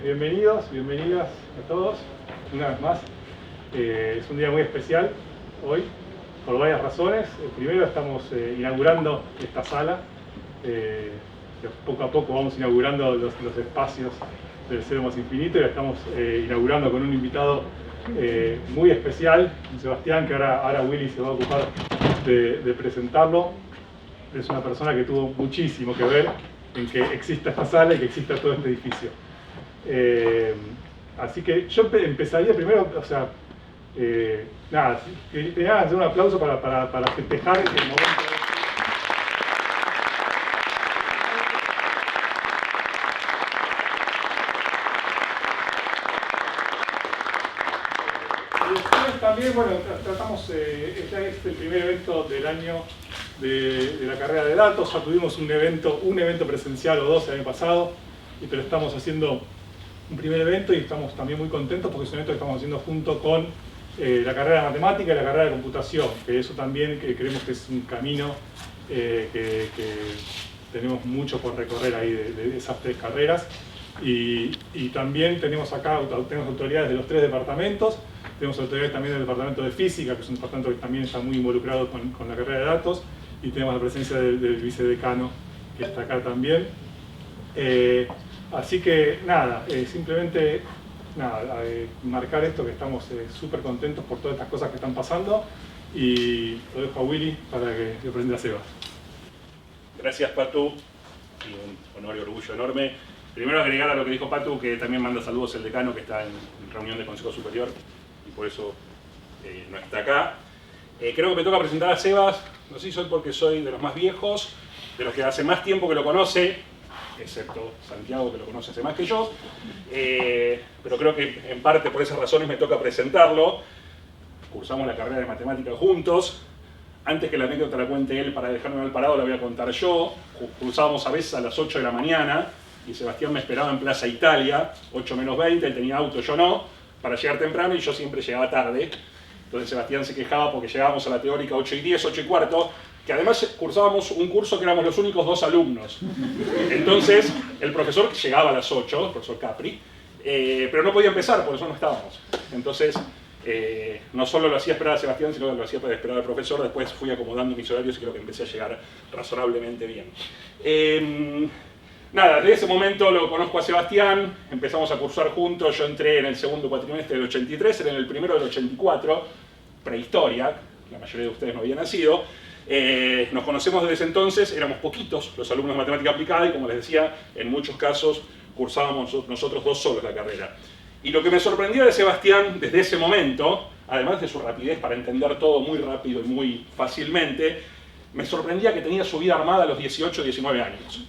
Bienvenidos, bienvenidas a todos, una vez más. Es un día muy especial hoy, por varias razones. Primero estamos inaugurando esta sala. Poco a poco vamos inaugurando los espacios del Cero Más Infinito y la estamos inaugurando con un invitado muy especial, Sebastián, que ahora Willy se va a ocupar de presentarlo. Es una persona que tuvo muchísimo que ver en que exista esta sala y que exista todo este edificio. Así que yo empezaría primero, nada, quería hacer un aplauso para festejar el momento. Y después también, bueno, tratamos, este es el primer evento del año de la carrera de datos. Ya tuvimos un evento presencial o dos el año pasado, pero estamos haciendo un primer evento y estamos también muy contentos porque es un evento que estamos haciendo junto con la carrera de matemática y la carrera de computación, que eso también creemos que es un camino que tenemos mucho por recorrer ahí de esas tres carreras. Y también tenemos acá autoridades de los tres departamentos, tenemos autoridades también del departamento de física, que es un departamento que también está muy involucrado con la carrera de datos, y tenemos la presencia del vicedecano, que está acá también. Así que nada, simplemente marcar esto, que estamos súper contentos por todas estas cosas que están pasando, y lo dejo a Willy para que le presente a Sebas. Gracias, Patu, y un honor y orgullo enorme. Primero agregar a lo que dijo Patu, que también manda saludos el decano, que está en reunión de Consejo Superior y por eso no está acá. Creo que me toca presentar a Sebas, no sé si soy porque soy de los más viejos, de los que hace más tiempo que lo conoce, excepto Santiago, que lo conoce hace más que yo, pero creo que en parte por esas razones me toca presentarlo. Cursamos la carrera de matemáticas juntos. Antes que la anécdota la cuente él para dejarme mal parado, la voy a contar yo. Cruzábamos a veces a las 8 de la mañana y Sebastián me esperaba en Plaza Italia, 8 menos 20, él tenía auto, yo no, para llegar temprano, y yo siempre llegaba tarde. Entonces Sebastián se quejaba porque llegábamos a la teórica 8 y 10, 8 y cuarto, que además cursábamos un curso que éramos los únicos dos alumnos. Entonces el profesor llegaba a las 8, el profesor Capri, pero no podía empezar, por eso no estábamos. Entonces no solo lo hacía esperar a Sebastián, sino que lo hacía para esperar al profesor. Después fui acomodando mis horarios y creo que empecé a llegar razonablemente bien. Nada, desde ese momento lo conozco a Sebastián, empezamos a cursar juntos. Yo entré en el segundo cuatrimestre del 83, él en el primero del 84, prehistoria, la mayoría de ustedes no habían nacido. Nos conocemos desde ese entonces, éramos poquitos los alumnos de matemática aplicada y, como les decía, en muchos casos cursábamos nosotros dos solos la carrera. Y lo que me sorprendía de Sebastián desde ese momento, además de su rapidez para entender todo muy rápido y muy fácilmente, me sorprendía que tenía su vida armada a los 18 o 19 años.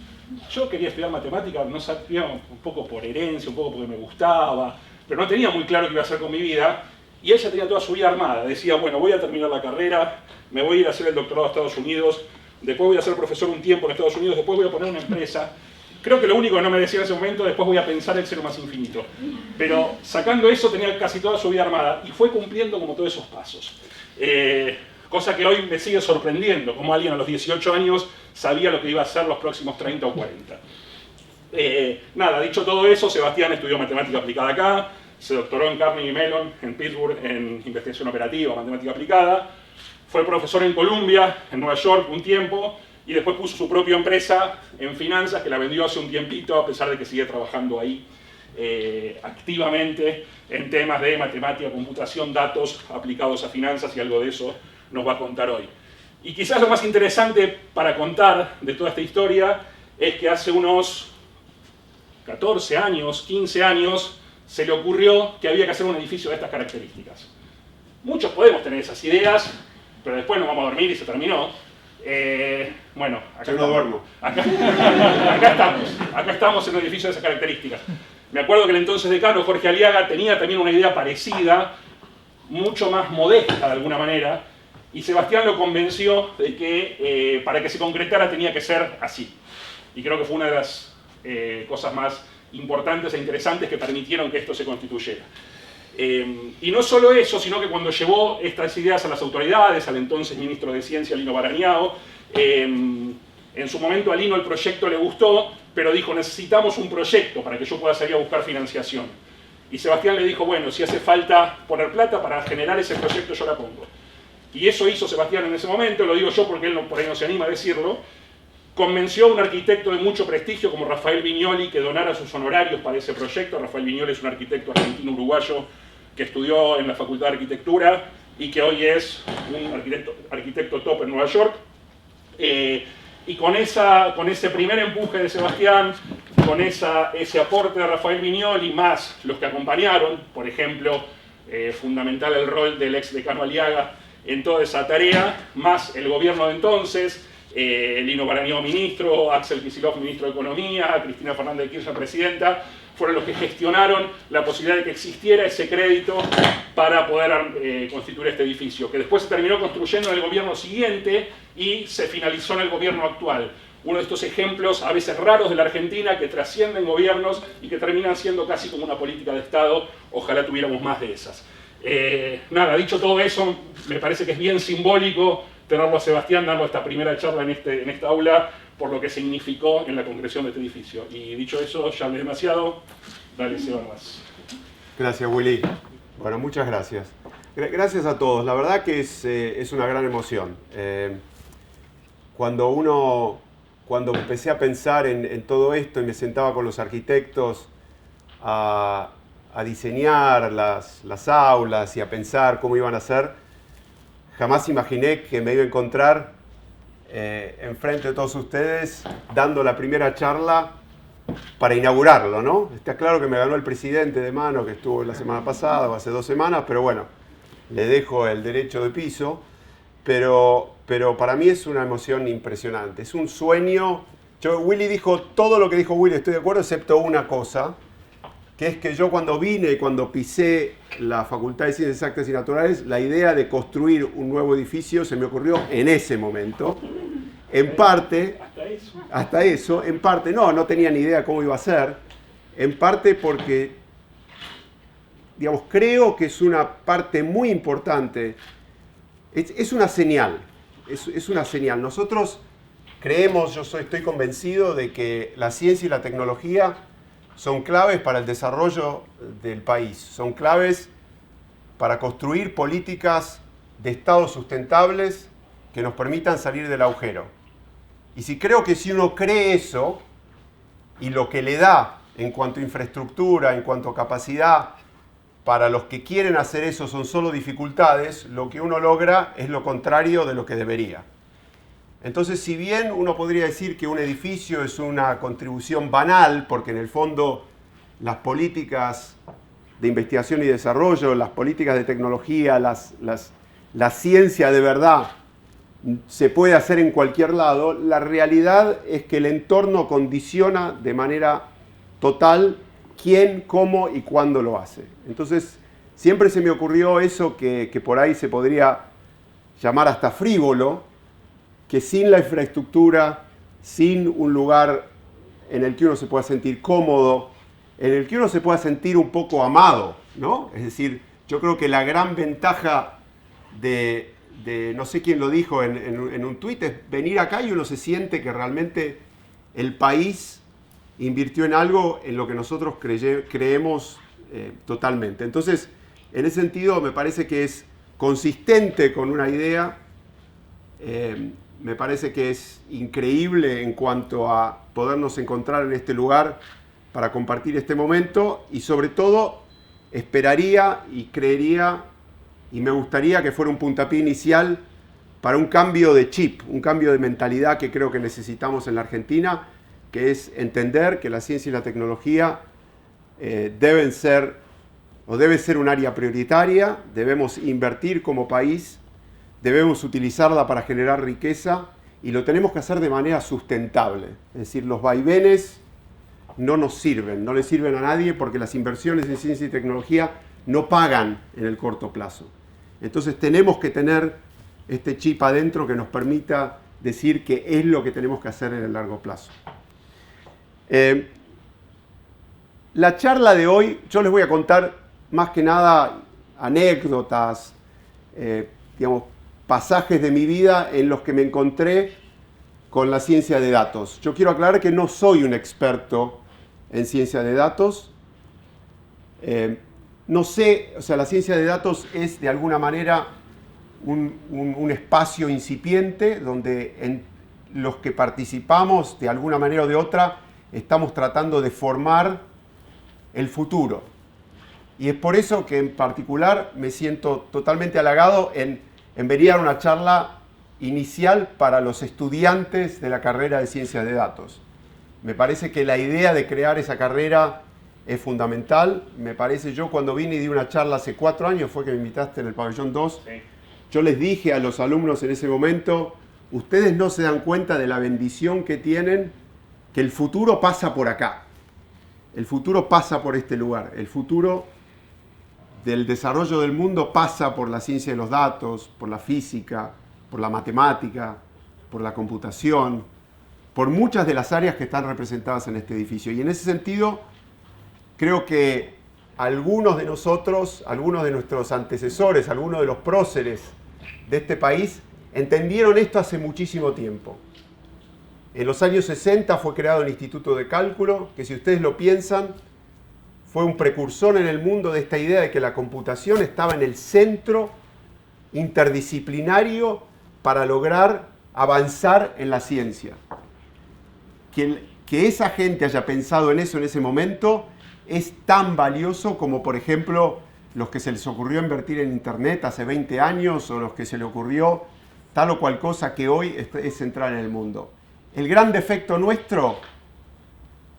Yo quería estudiar matemática, no sabía, un poco por herencia, un poco porque me gustaba, pero no tenía muy claro qué iba a hacer con mi vida. Y ella tenía toda su vida armada. Decía, bueno, voy a terminar la carrera, me voy a ir a hacer el doctorado a Estados Unidos, después voy a ser profesor un tiempo en Estados Unidos, después voy a poner una empresa. Creo que lo único que no me decía en ese momento, después voy a pensar el Cero Más Infinito. Pero sacando eso, tenía casi toda su vida armada y fue cumpliendo como todos esos pasos. Cosa que hoy me sigue sorprendiendo, como alguien a los 18 años sabía lo que iba a hacer los próximos 30 o 40. Nada, dicho todo eso, Sebastián estudió matemática aplicada acá, se doctoró en Carnegie Mellon, en Pittsburgh, en investigación operativa, matemática aplicada, fue profesor en Columbia, en Nueva York, un tiempo, y después puso su propia empresa en finanzas, que la vendió hace un tiempito, a pesar de que sigue trabajando ahí activamente en temas de matemática, computación, datos aplicados a finanzas, y algo de eso nos va a contar hoy. Y quizás lo más interesante para contar de toda esta historia es que hace unos 14 años, 15 años, se le ocurrió que había que hacer un edificio de estas características. Muchos podemos tener esas ideas, pero después nos vamos a dormir y se terminó. Bueno, acá yo no duermo. Acá estamos en un edificio de esas características. Me acuerdo que el entonces decano, Jorge Aliaga, tenía también una idea parecida, mucho más modesta de alguna manera, y Sebastián lo convenció de que para que se concretara tenía que ser así. Y creo que fue una de las cosas más importantes e interesantes que permitieron que esto se constituyera. Y no solo eso, sino que cuando llevó estas ideas a las autoridades, al entonces ministro de Ciencia, Lino Barañao, en su momento a Lino el proyecto le gustó, pero dijo, necesitamos un proyecto para que yo pueda salir a buscar financiación. Y Sebastián le dijo, bueno, si hace falta poner plata para generar ese proyecto, yo la pongo. Y eso hizo Sebastián en ese momento, lo digo yo porque él por ahí no se anima a decirlo. Convenció a un arquitecto de mucho prestigio como Rafael Viñoli que donara sus honorarios para ese proyecto. Rafael Viñoli es un arquitecto argentino-uruguayo que estudió en la Facultad de Arquitectura y que hoy es un arquitecto top en Nueva York. Y con ese primer empuje de Sebastián, con ese aporte de Rafael Viñoli, más los que acompañaron, por ejemplo, fundamental el rol del ex decano Aliaga en toda esa tarea, más el gobierno de entonces, Lino Barañao ministro, Axel Kicillof ministro de Economía, Cristina Fernández de Kirchner presidenta, fueron los que gestionaron la posibilidad de que existiera ese crédito para poder constituir este edificio, que después se terminó construyendo en el gobierno siguiente y se finalizó en el gobierno actual. Uno de estos ejemplos a veces raros de la Argentina que trascienden gobiernos y que terminan siendo casi como una política de Estado. Ojalá tuviéramos más de esas. Nada, dicho todo eso, me parece que es bien simbólico tenerlo a Sebastián dando esta primera charla en esta aula por lo que significó en la concreción de este edificio. Y dicho eso, ya hablé demasiado. Dale, Seba, más. Gracias, Willy. Bueno, muchas gracias. Gracias a todos. La verdad que es una gran emoción. Cuando empecé a pensar en todo esto y me sentaba con los arquitectos a diseñar las aulas y a pensar cómo iban a ser, jamás imaginé que me iba a encontrar enfrente de todos ustedes dando la primera charla para inaugurarlo, ¿no? Está claro que me ganó el presidente de mano que estuvo la semana pasada o hace 2 semanas, pero bueno, le dejo el derecho de piso. Pero para mí es una emoción impresionante, es un sueño. Willy dijo todo lo que dijo Willy, estoy de acuerdo, excepto una cosa, que es que yo cuando vine y cuando pisé la Facultad de Ciencias Exactas y Naturales, la idea de construir un nuevo edificio se me ocurrió en ese momento. En parte, hasta eso, en parte, no tenía ni idea cómo iba a ser, en parte porque, digamos, creo que es una parte muy importante, es una señal, es una señal. Nosotros creemos, estoy convencido de que la ciencia y la tecnología son claves para el desarrollo del país, son claves para construir políticas de Estado sustentables que nos permitan salir del agujero. Y creo que si uno cree eso, y lo que le da en cuanto a infraestructura, en cuanto a capacidad, para los que quieren hacer eso son solo dificultades, lo que uno logra es lo contrario de lo que debería. Entonces, si bien uno podría decir que un edificio es una contribución banal, porque en el fondo las políticas de investigación y desarrollo, las políticas de tecnología, la ciencia de verdad se puede hacer en cualquier lado, la realidad es que el entorno condiciona de manera total quién, cómo y cuándo lo hace. Entonces, siempre se me ocurrió eso que por ahí se podría llamar hasta frívolo, que sin la infraestructura, sin un lugar en el que uno se pueda sentir cómodo, en el que uno se pueda sentir un poco amado, ¿no? Es decir, yo creo que la gran ventaja de no sé quién lo dijo en un tuit, es venir acá y uno se siente que realmente el país invirtió en algo en lo que nosotros creemos totalmente. Entonces, en ese sentido, me parece que es consistente con una idea. Me parece que es increíble en cuanto a podernos encontrar en este lugar para compartir este momento y sobre todo esperaría y creería y me gustaría que fuera un puntapié inicial para un cambio de chip, un cambio de mentalidad que creo que necesitamos en la Argentina, que es entender que la ciencia y la tecnología debe ser un área prioritaria, debemos invertir como país, debemos utilizarla para generar riqueza y lo tenemos que hacer de manera sustentable. Es decir, los vaivenes no nos sirven, no le sirven a nadie porque las inversiones en ciencia y tecnología no pagan en el corto plazo. Entonces tenemos que tener este chip adentro que nos permita decir que es lo que tenemos que hacer en el largo plazo. La charla de hoy, yo les voy a contar más que nada anécdotas, digamos, pasajes de mi vida en los que me encontré con la ciencia de datos. Yo quiero aclarar que no soy un experto en ciencia de datos. No sé, o sea, la ciencia de datos es de alguna manera un espacio incipiente donde los que participamos de alguna manera o de otra estamos tratando de formar el futuro. Y es por eso que en particular me siento totalmente halagado en venir a una charla inicial para los estudiantes de la carrera de Ciencias de Datos. Me parece que la idea de crear esa carrera es fundamental. Me parece, yo cuando vine y di una charla hace 4 años, fue que me invitaste en el pabellón 2, sí. Yo les dije a los alumnos en ese momento, ustedes no se dan cuenta de la bendición que tienen, que el futuro pasa por acá. El futuro pasa por este lugar. El futuro del desarrollo del mundo pasa por la ciencia de los datos, por la física, por la matemática, por la computación, por muchas de las áreas que están representadas en este edificio. Y en ese sentido, creo que algunos de nosotros, algunos de nuestros antecesores, algunos de los próceres de este país, entendieron esto hace muchísimo tiempo. En los años 60 fue creado el Instituto de Cálculo, que si ustedes lo piensan, fue un precursor en el mundo de esta idea de que la computación estaba en el centro interdisciplinario para lograr avanzar en la ciencia. Que esa gente haya pensado en eso en ese momento es tan valioso como, por ejemplo, los que se les ocurrió invertir en Internet hace 20 años o los que se le ocurrió tal o cual cosa que hoy es central en el mundo. El gran defecto nuestro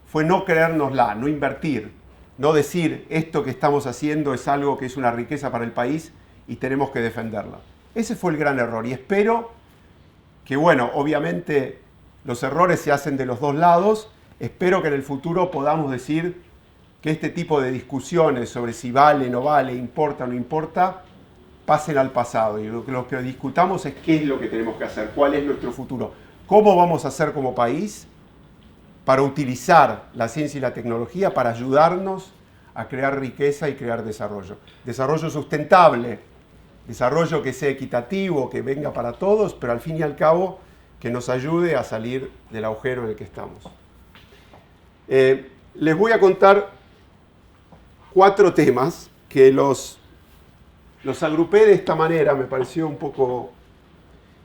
fue no creérnosla, no invertir, no decir esto que estamos haciendo es algo que es una riqueza para el país y tenemos que defenderla. Ese fue el gran error y espero que, bueno, obviamente los errores se hacen de los dos lados. Espero que en el futuro podamos decir que este tipo de discusiones sobre si vale, no vale, importa o no importa, pasen al pasado. Y lo que discutamos es qué es lo que tenemos que hacer, cuál es nuestro futuro, cómo vamos a hacer como país para utilizar la ciencia y la tecnología para ayudarnos a crear riqueza y crear desarrollo. Desarrollo sustentable, desarrollo que sea equitativo, que venga para todos, pero al fin y al cabo que nos ayude a salir del agujero en el que estamos. Les voy a contar 4 temas que los agrupé de esta manera. Me pareció un poco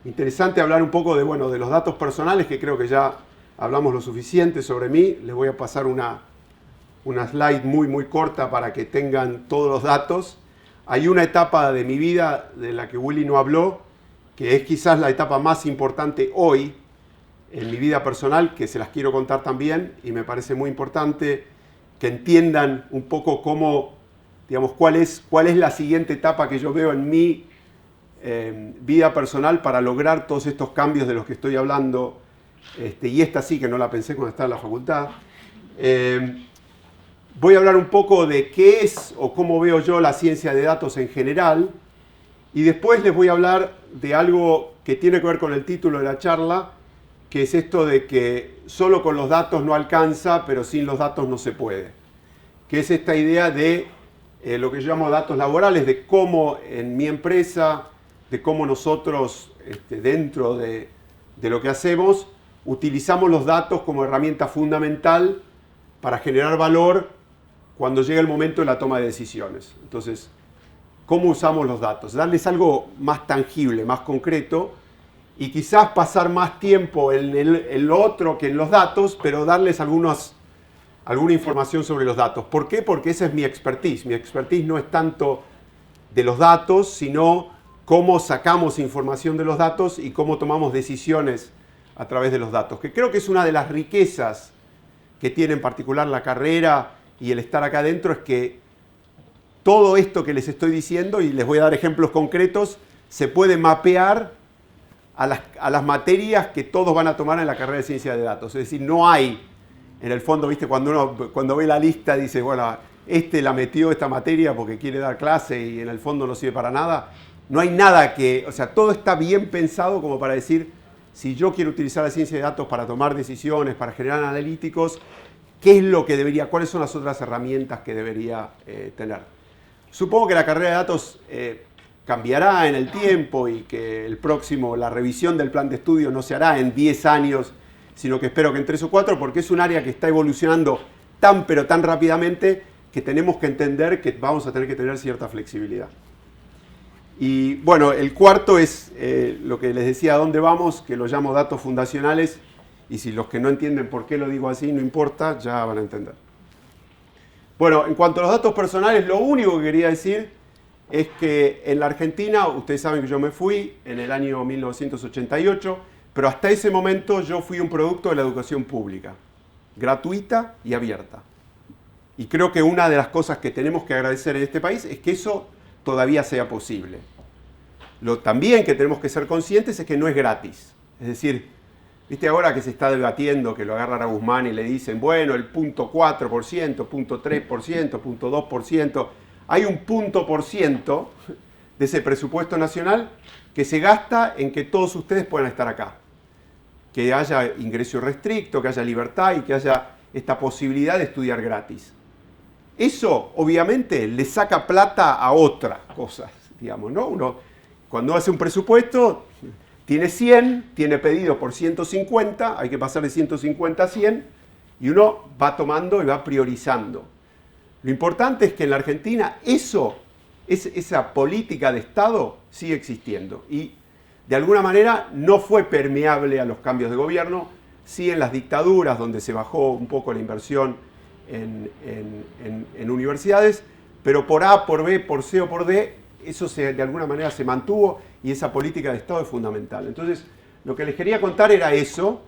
interesante hablar un poco de los datos personales, que creo que ya hablamos lo suficiente sobre mí. Les voy a pasar una slide muy corta para que tengan todos los datos. Hay una etapa de mi vida de la que Willy no habló, que es quizás la etapa más importante hoy en mi vida personal, que se las quiero contar también, y me parece muy importante que entiendan un poco cómo, digamos, cuál es la siguiente etapa que yo veo en mi vida personal para lograr todos estos cambios de los que estoy hablando, y esta sí que no la pensé cuando estaba en la facultad. Voy a hablar un poco de qué es o cómo veo yo la ciencia de datos en general, y después les voy a hablar de algo que tiene que ver con el título de la charla, que es esto de que solo con los datos no alcanza, pero sin los datos no se puede. Que es esta idea de lo que yo llamo datos laborales, de cómo en mi empresa, de cómo nosotros dentro de lo que hacemos, utilizamos los datos como herramienta fundamental para generar valor cuando llega el momento de la toma de decisiones. Entonces, ¿cómo usamos los datos? Darles algo más tangible, más concreto, y quizás pasar más tiempo en lo otro que en los datos, pero darles alguna información sobre los datos. ¿Por qué? Porque esa es mi expertise. Mi expertise no es tanto de los datos, sino cómo sacamos información de los datos y cómo tomamos decisiones a través de los datos, que creo que es una de las riquezas que tiene en particular la carrera y el estar acá adentro, es que todo esto que les estoy diciendo, y les voy a dar ejemplos concretos, se puede mapear a las materias que todos van a tomar en la carrera de ciencia de datos. Es decir, no hay, en el fondo, ¿viste? Cuando ve la lista dice, bueno, la metió esta materia porque quiere dar clase y en el fondo no sirve para nada. No hay nada o sea, todo está bien pensado como para decir, si yo quiero utilizar la ciencia de datos para tomar decisiones, para generar analíticos, ¿qué es lo que cuáles son las otras herramientas que debería tener? Supongo que la carrera de datos cambiará en el tiempo y que la revisión del plan de estudio no se hará en 10 años, sino que espero que en 3 o 4, porque es un área que está evolucionando pero tan rápidamente que tenemos que entender que vamos a tener que tener cierta flexibilidad. Y bueno, el cuarto es lo que les decía, ¿a dónde vamos? Que lo llamo datos fundacionales, y si los que no entienden por qué lo digo así, no importa, ya van a entender. Bueno, en cuanto a los datos personales, lo único que quería decir es que en la Argentina, ustedes saben que yo me fui en el año 1988, pero hasta ese momento yo fui un producto de la educación pública, gratuita y abierta. Y creo que una de las cosas que tenemos que agradecer en este país es que eso todavía sea posible. Lo también que tenemos que ser conscientes es que no es gratis. Es decir, viste ahora que se está debatiendo, que lo agarran a Guzmán y le dicen, bueno, el 0.4%, 0.3%, 0.2%, hay un 1% de ese presupuesto nacional que se gasta en que todos ustedes puedan estar acá. Que haya ingreso restricto, que haya libertad y que haya esta posibilidad de estudiar gratis. Eso, obviamente, le saca plata a otras cosas, digamos, ¿no? Uno, cuando hace un presupuesto, tiene 100, tiene pedido por 150, hay que pasar de 150 a 100, y uno va tomando y va priorizando. Lo importante es que en la Argentina esa política de Estado sigue existiendo, y de alguna manera no fue permeable a los cambios de gobierno, sí en las dictaduras, donde se bajó un poco la inversión en universidades, pero por A, por B, por C o por D, eso de alguna manera se mantuvo y esa política de Estado es fundamental. Entonces, lo que les quería contar era eso.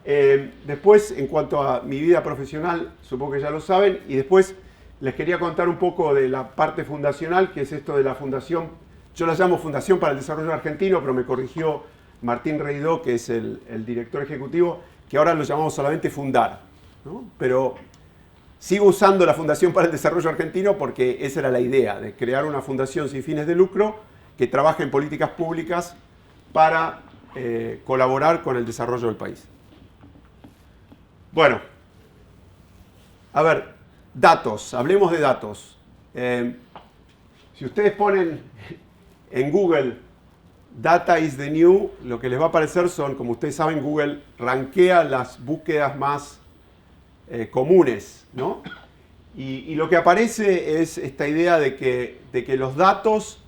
Después, en cuanto a mi vida profesional, supongo que ya lo saben, y después les quería contar un poco de la parte fundacional, que es esto de la fundación. Yo la llamo Fundación para el Desarrollo Argentino, pero me corrigió Martín Reidó, que es el director ejecutivo, que ahora lo llamamos solamente Fundar, ¿no? Pero sigo usando la Fundación para el Desarrollo Argentino porque esa era la idea, de crear una fundación sin fines de lucro que trabaje en políticas públicas para colaborar con el desarrollo del país. Bueno, a ver, datos, hablemos de datos. Si ustedes ponen en Google Data is the new, lo que les va a aparecer son, como ustedes saben, Google rankea las búsquedas más comunes, ¿no? Y lo que aparece es esta idea de que los datos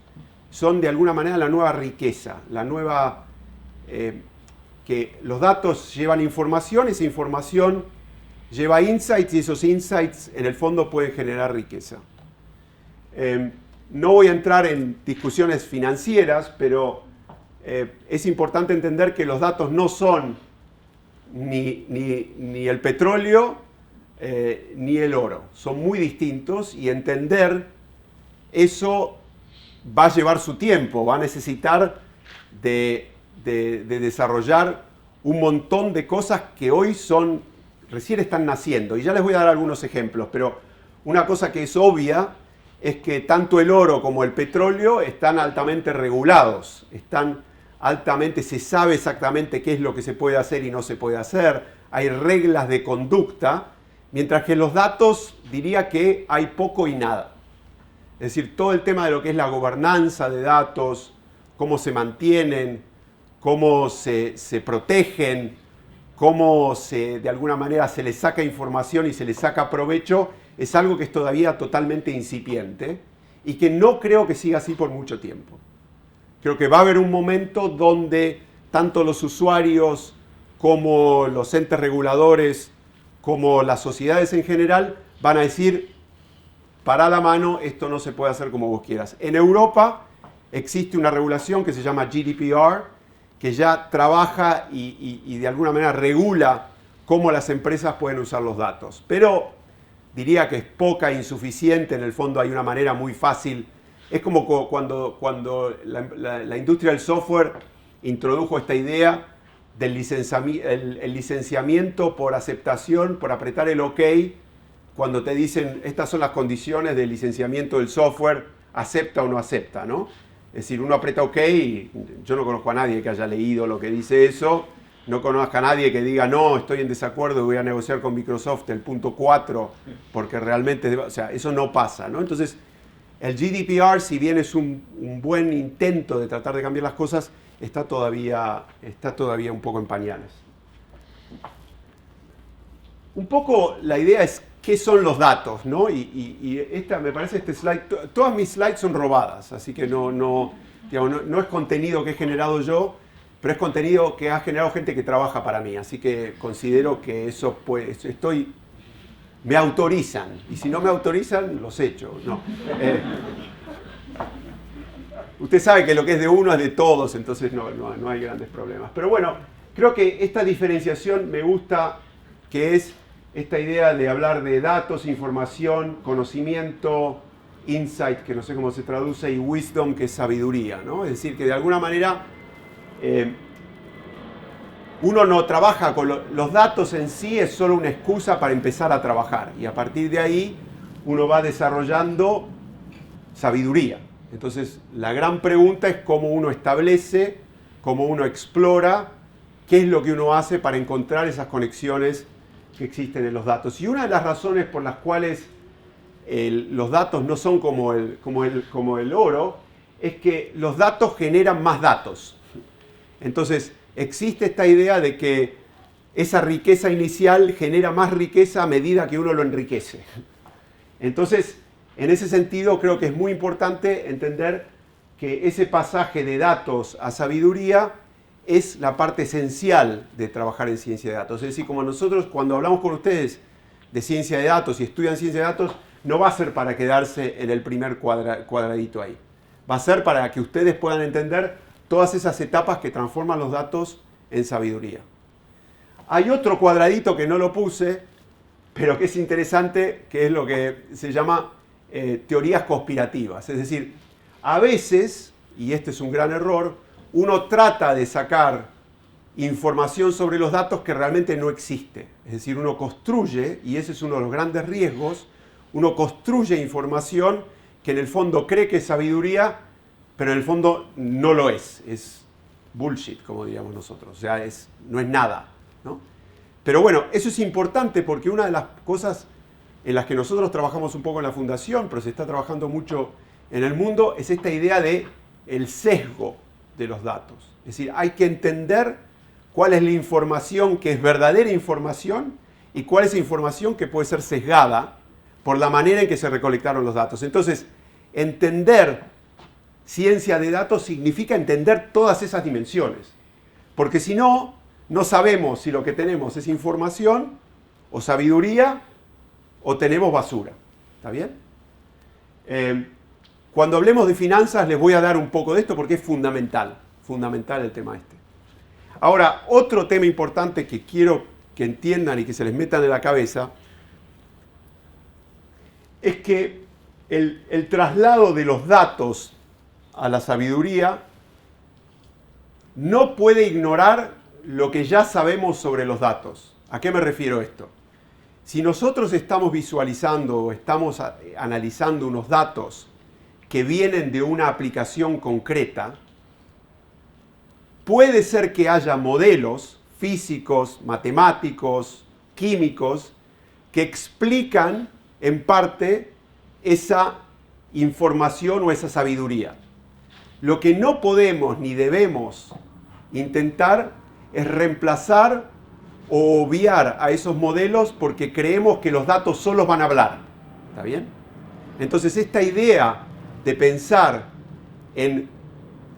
son de alguna manera la nueva riqueza, la nueva... que los datos llevan información, esa información lleva insights y esos insights en el fondo pueden generar riqueza. No voy a entrar en discusiones financieras, pero es importante entender que los datos no son ni el petróleo ni el oro. Son muy distintos y entender eso va a llevar su tiempo, va a necesitar de desarrollar un montón de cosas que hoy recién están naciendo. Y ya les voy a dar algunos ejemplos, pero una cosa que es obvia es que tanto el oro como el petróleo están altamente regulados, se sabe exactamente qué es lo que se puede hacer y no se puede hacer, hay reglas de conducta, mientras que en los datos diría que hay poco y nada. Es decir, todo el tema de lo que es la gobernanza de datos, cómo se mantienen, cómo se protegen, cómo de alguna manera se les saca información y se les saca provecho, es algo que es todavía totalmente incipiente y que no creo que siga así por mucho tiempo. Creo que va a haber un momento donde tanto los usuarios como los entes reguladores, como las sociedades en general, van a decir, para la mano, esto no se puede hacer como vos quieras. En Europa existe una regulación que se llama GDPR, que ya trabaja y de alguna manera regula cómo las empresas pueden usar los datos. Pero diría que es poca, insuficiente, en el fondo hay una manera muy fácil. Es como cuando la industria del software introdujo esta idea del licenciamiento por aceptación, por apretar el OK, cuando te dicen estas son las condiciones del licenciamiento del software, acepta o no acepta, ¿no? Es decir, uno aprieta OK y yo no conozco a nadie que haya leído lo que dice eso, no conozco a nadie que diga no, estoy en desacuerdo y voy a negociar con Microsoft el punto 4 porque realmente, o sea, eso no pasa, ¿no? Entonces, El GDPR, si bien es un buen intento de tratar de cambiar las cosas, está todavía un poco en pañales. Un poco la idea es qué son los datos, ¿no? Y me parece este slide, todas mis slides son robadas, así que no es contenido que he generado yo, pero es contenido que ha generado gente que trabaja para mí, así que considero que eso me autorizan, y si no me autorizan, los echo. No. Usted sabe que lo que es de uno es de todos, entonces no hay grandes problemas. Pero bueno, creo que esta diferenciación me gusta, que es esta idea de hablar de datos, información, conocimiento, insight, que no sé cómo se traduce, y wisdom, que es sabiduría, ¿no? Es decir, que de alguna manera uno no trabaja con los datos en sí, es solo una excusa para empezar a trabajar. Y a partir de ahí uno va desarrollando sabiduría. Entonces, la gran pregunta es cómo uno establece, cómo uno explora, qué es lo que uno hace para encontrar esas conexiones que existen en los datos. Y una de las razones por las cuales los datos no son como el oro es que los datos generan más datos. Entonces, existe esta idea de que esa riqueza inicial genera más riqueza a medida que uno lo enriquece. Entonces, en ese sentido, creo que es muy importante entender que ese pasaje de datos a sabiduría es la parte esencial de trabajar en ciencia de datos. Es decir, como nosotros cuando hablamos con ustedes de ciencia de datos y estudian ciencia de datos, no va a ser para quedarse en el primer cuadradito ahí. Va a ser para que ustedes puedan entender todas esas etapas que transforman los datos en sabiduría. Hay otro cuadradito que no lo puse, pero que es interesante, que es lo que se llama teorías conspirativas. Es decir, a veces, y este es un gran error, uno trata de sacar información sobre los datos que realmente no existe. Es decir, uno construye, y ese es uno de los grandes riesgos, uno construye información que en el fondo cree que es sabiduría, pero en el fondo no lo es. Es bullshit, como diríamos nosotros. O sea, no es nada, ¿no? Pero bueno, eso es importante porque una de las cosas en las que nosotros trabajamos un poco en la fundación, pero se está trabajando mucho en el mundo, es esta idea de el sesgo de los datos. Es decir, hay que entender cuál es la información que es verdadera información y cuál es la información que puede ser sesgada por la manera en que se recolectaron los datos. Entonces, entender ciencia de datos significa entender todas esas dimensiones. Porque si no, no sabemos si lo que tenemos es información o sabiduría o tenemos basura. ¿Está bien? Cuando hablemos de finanzas les voy a dar un poco de esto porque es fundamental el tema este. Ahora, otro tema importante que quiero que entiendan y que se les metan en la cabeza es que el traslado de los datos a la sabiduría no puede ignorar lo que ya sabemos sobre los datos. ¿A qué me refiero esto? Si nosotros estamos visualizando o estamos analizando unos datos que vienen de una aplicación concreta, puede ser que haya modelos físicos, matemáticos, químicos, que explican en parte esa información o esa sabiduría. Lo que no podemos ni debemos intentar es reemplazar o obviar a esos modelos porque creemos que los datos solos van a hablar. ¿Está bien? Entonces esta idea de pensar en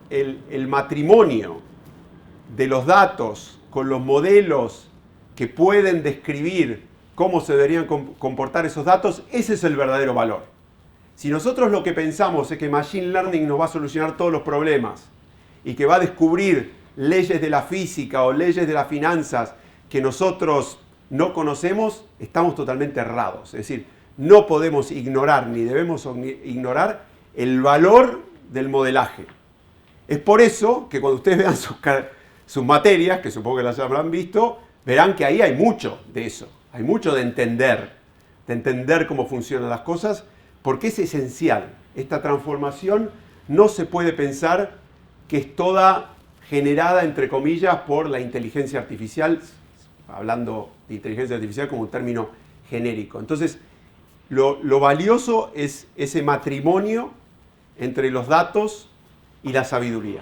el matrimonio de los datos con los modelos que pueden describir cómo se deberían comportar esos datos, ese es el verdadero valor. Si nosotros lo que pensamos es que Machine Learning nos va a solucionar todos los problemas y que va a descubrir leyes de la física o leyes de las finanzas que nosotros no conocemos, estamos totalmente errados. Es decir, no podemos ignorar ni debemos ignorar el valor del modelaje. Es por eso que cuando ustedes vean sus materias, que supongo que las habrán visto, verán que ahí hay mucho de eso. Hay mucho de entender cómo funcionan las cosas, porque es esencial. Esta transformación no se puede pensar que es toda generada, entre comillas, por la inteligencia artificial, hablando de inteligencia artificial como un término genérico. Entonces, lo valioso es ese matrimonio entre los datos y la sabiduría.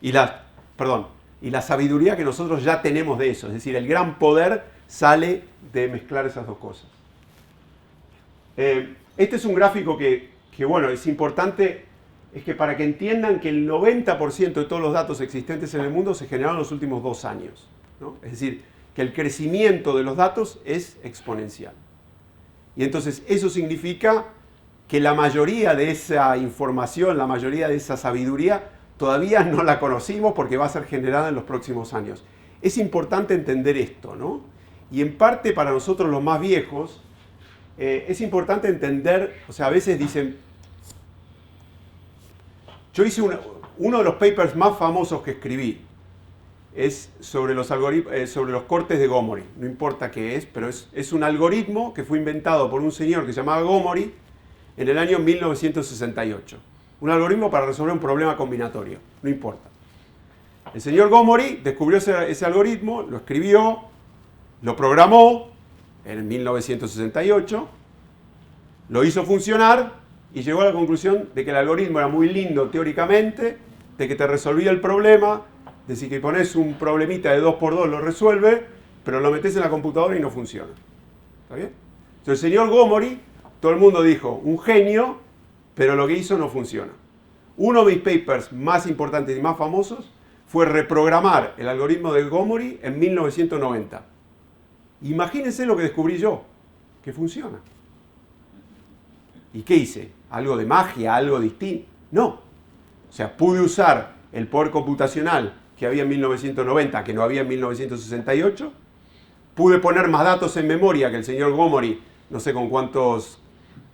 Y la sabiduría que nosotros ya tenemos de eso. Es decir, el gran poder sale de mezclar esas dos cosas. Este es un gráfico que bueno, es importante, es que para que entiendan que el 90% de todos los datos existentes en el mundo se generaron en los últimos 2 años, ¿no? Es decir, que el crecimiento de los datos es exponencial. Y entonces eso significa que la mayoría de esa información, la mayoría de esa sabiduría, todavía no la conocimos porque va a ser generada en los próximos años. Es importante entender esto, ¿no? Y en parte para nosotros los más viejos, es importante entender, o sea, a veces dicen, yo hice uno de los papers más famosos que escribí, es sobre los cortes de Gomori. No importa qué es, pero es un algoritmo que fue inventado por un señor que se llamaba Gomori en el año 1968. Un algoritmo para resolver un problema combinatorio, no importa. El señor Gomori descubrió ese algoritmo, lo escribió, lo programó en 1968, lo hizo funcionar y llegó a la conclusión de que el algoritmo era muy lindo teóricamente, de que te resolvía el problema, de que si pones un problemita de 2×2 lo resuelve, pero lo metes en la computadora y no funciona. ¿Está bien? Entonces el señor Gomori, todo el mundo dijo, un genio, pero lo que hizo no funciona. Uno de mis papers más importantes y más famosos fue reprogramar el algoritmo de Gomori en 1990. Imagínense lo que descubrí yo, que funciona. ¿Y qué hice? ¿Algo de magia? ¿Algo distinto? No. O sea, pude usar el poder computacional que había en 1990, que no había en 1968. Pude poner más datos en memoria que el señor Gomori, no sé con cuántos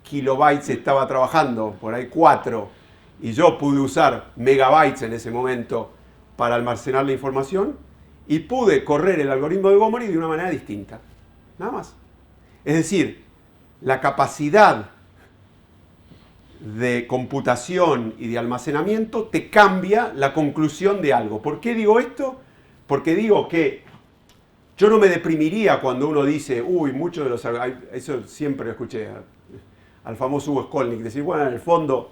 kilobytes estaba trabajando, por ahí 4. Y yo pude usar megabytes en ese momento para almacenar la información. Y pude correr el algoritmo de Gomori de una manera distinta. Nada más. Es decir, la capacidad de computación y de almacenamiento te cambia la conclusión de algo. ¿Por qué digo esto? Porque digo que yo no me deprimiría cuando uno dice, uy, muchos de los... Eso siempre lo escuché al famoso Hugo Skolnick, decir, bueno, en el fondo,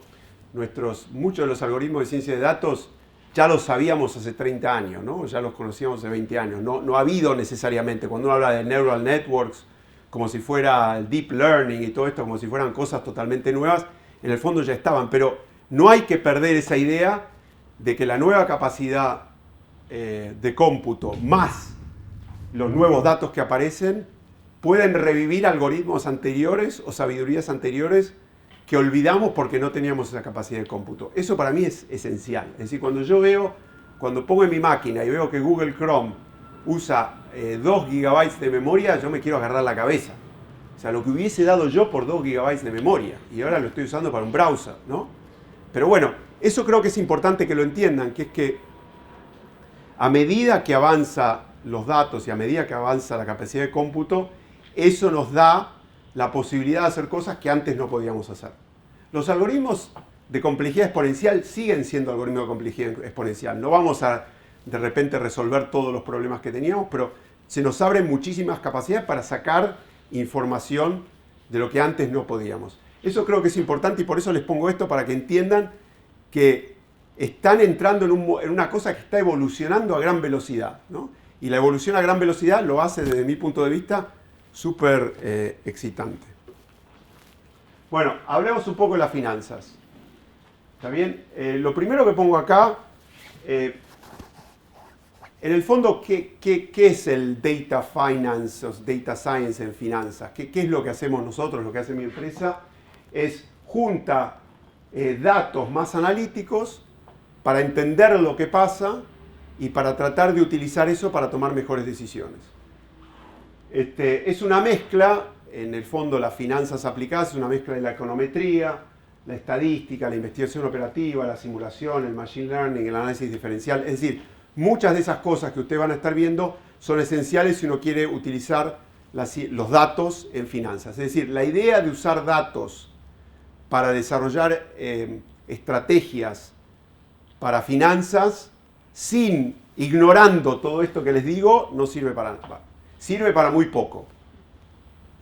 muchos de los algoritmos de ciencia de datos ya los sabíamos hace 30 años, ¿no? Ya los conocíamos hace 20 años. No ha habido necesariamente, cuando uno habla de neural networks, como si fuera el deep learning y todo esto, como si fueran cosas totalmente nuevas, en el fondo ya estaban, pero no hay que perder esa idea de que la nueva capacidad de cómputo más los nuevos datos que aparecen pueden revivir algoritmos anteriores o sabidurías anteriores que olvidamos porque no teníamos esa capacidad de cómputo. Eso para mí es esencial. Es decir, cuando pongo en mi máquina y veo que Google Chrome usa 2 GB de memoria, yo me quiero agarrar la cabeza. O sea, lo que hubiese dado yo por 2 GB de memoria, y ahora lo estoy usando para un browser, ¿no? Pero bueno, eso creo que es importante que lo entiendan, que es que a medida que avanza los datos y a medida que avanza la capacidad de cómputo, eso nos da la posibilidad de hacer cosas que antes no podíamos hacer. Los algoritmos de complejidad exponencial siguen siendo algoritmos de complejidad exponencial. No vamos a de repente resolver todos los problemas que teníamos, pero se nos abren muchísimas capacidades para sacar información de lo que antes no podíamos. Eso creo que es importante y por eso les pongo esto para que entiendan que están entrando en una cosa que está evolucionando a gran velocidad, ¿no? Y la evolución a gran velocidad lo hace, desde mi punto de vista, súper excitante. Bueno, hablemos un poco de las finanzas. ¿Está bien? Lo primero que pongo acá, en el fondo, ¿qué es el data finance o data science en finanzas? ¿Qué es lo que hacemos nosotros, lo que hace mi empresa? Es junta datos más analíticos para entender lo que pasa y para tratar de utilizar eso para tomar mejores decisiones. Es una mezcla, en el fondo las finanzas aplicadas, es una mezcla de la econometría, la estadística, la investigación operativa, la simulación, el machine learning, el análisis diferencial. Es decir, muchas de esas cosas que ustedes van a estar viendo son esenciales si uno quiere utilizar los datos en finanzas. Es decir, la idea de usar datos para desarrollar estrategias para finanzas, ignorando todo esto que les digo, no sirve para nada. Sirve para muy poco.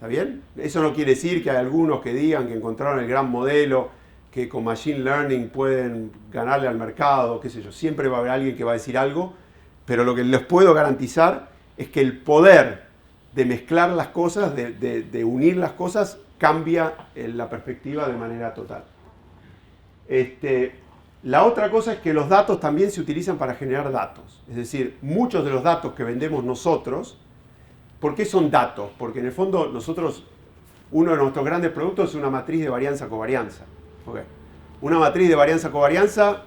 ¿Está bien? Eso no quiere decir que hay algunos que digan que encontraron el gran modelo, que con Machine Learning pueden ganarle al mercado, qué sé yo. Siempre va a haber alguien que va a decir algo, pero lo que les puedo garantizar es que el poder de mezclar las cosas, de unir las cosas, cambia la perspectiva de manera total. La otra cosa es que los datos también se utilizan para generar datos. Es decir, muchos de los datos que vendemos nosotros, ¿por qué son datos? Porque en el fondo nosotros, uno de nuestros grandes productos es una matriz de varianza-covarianza. Okay. Una matriz de varianza-covarianza,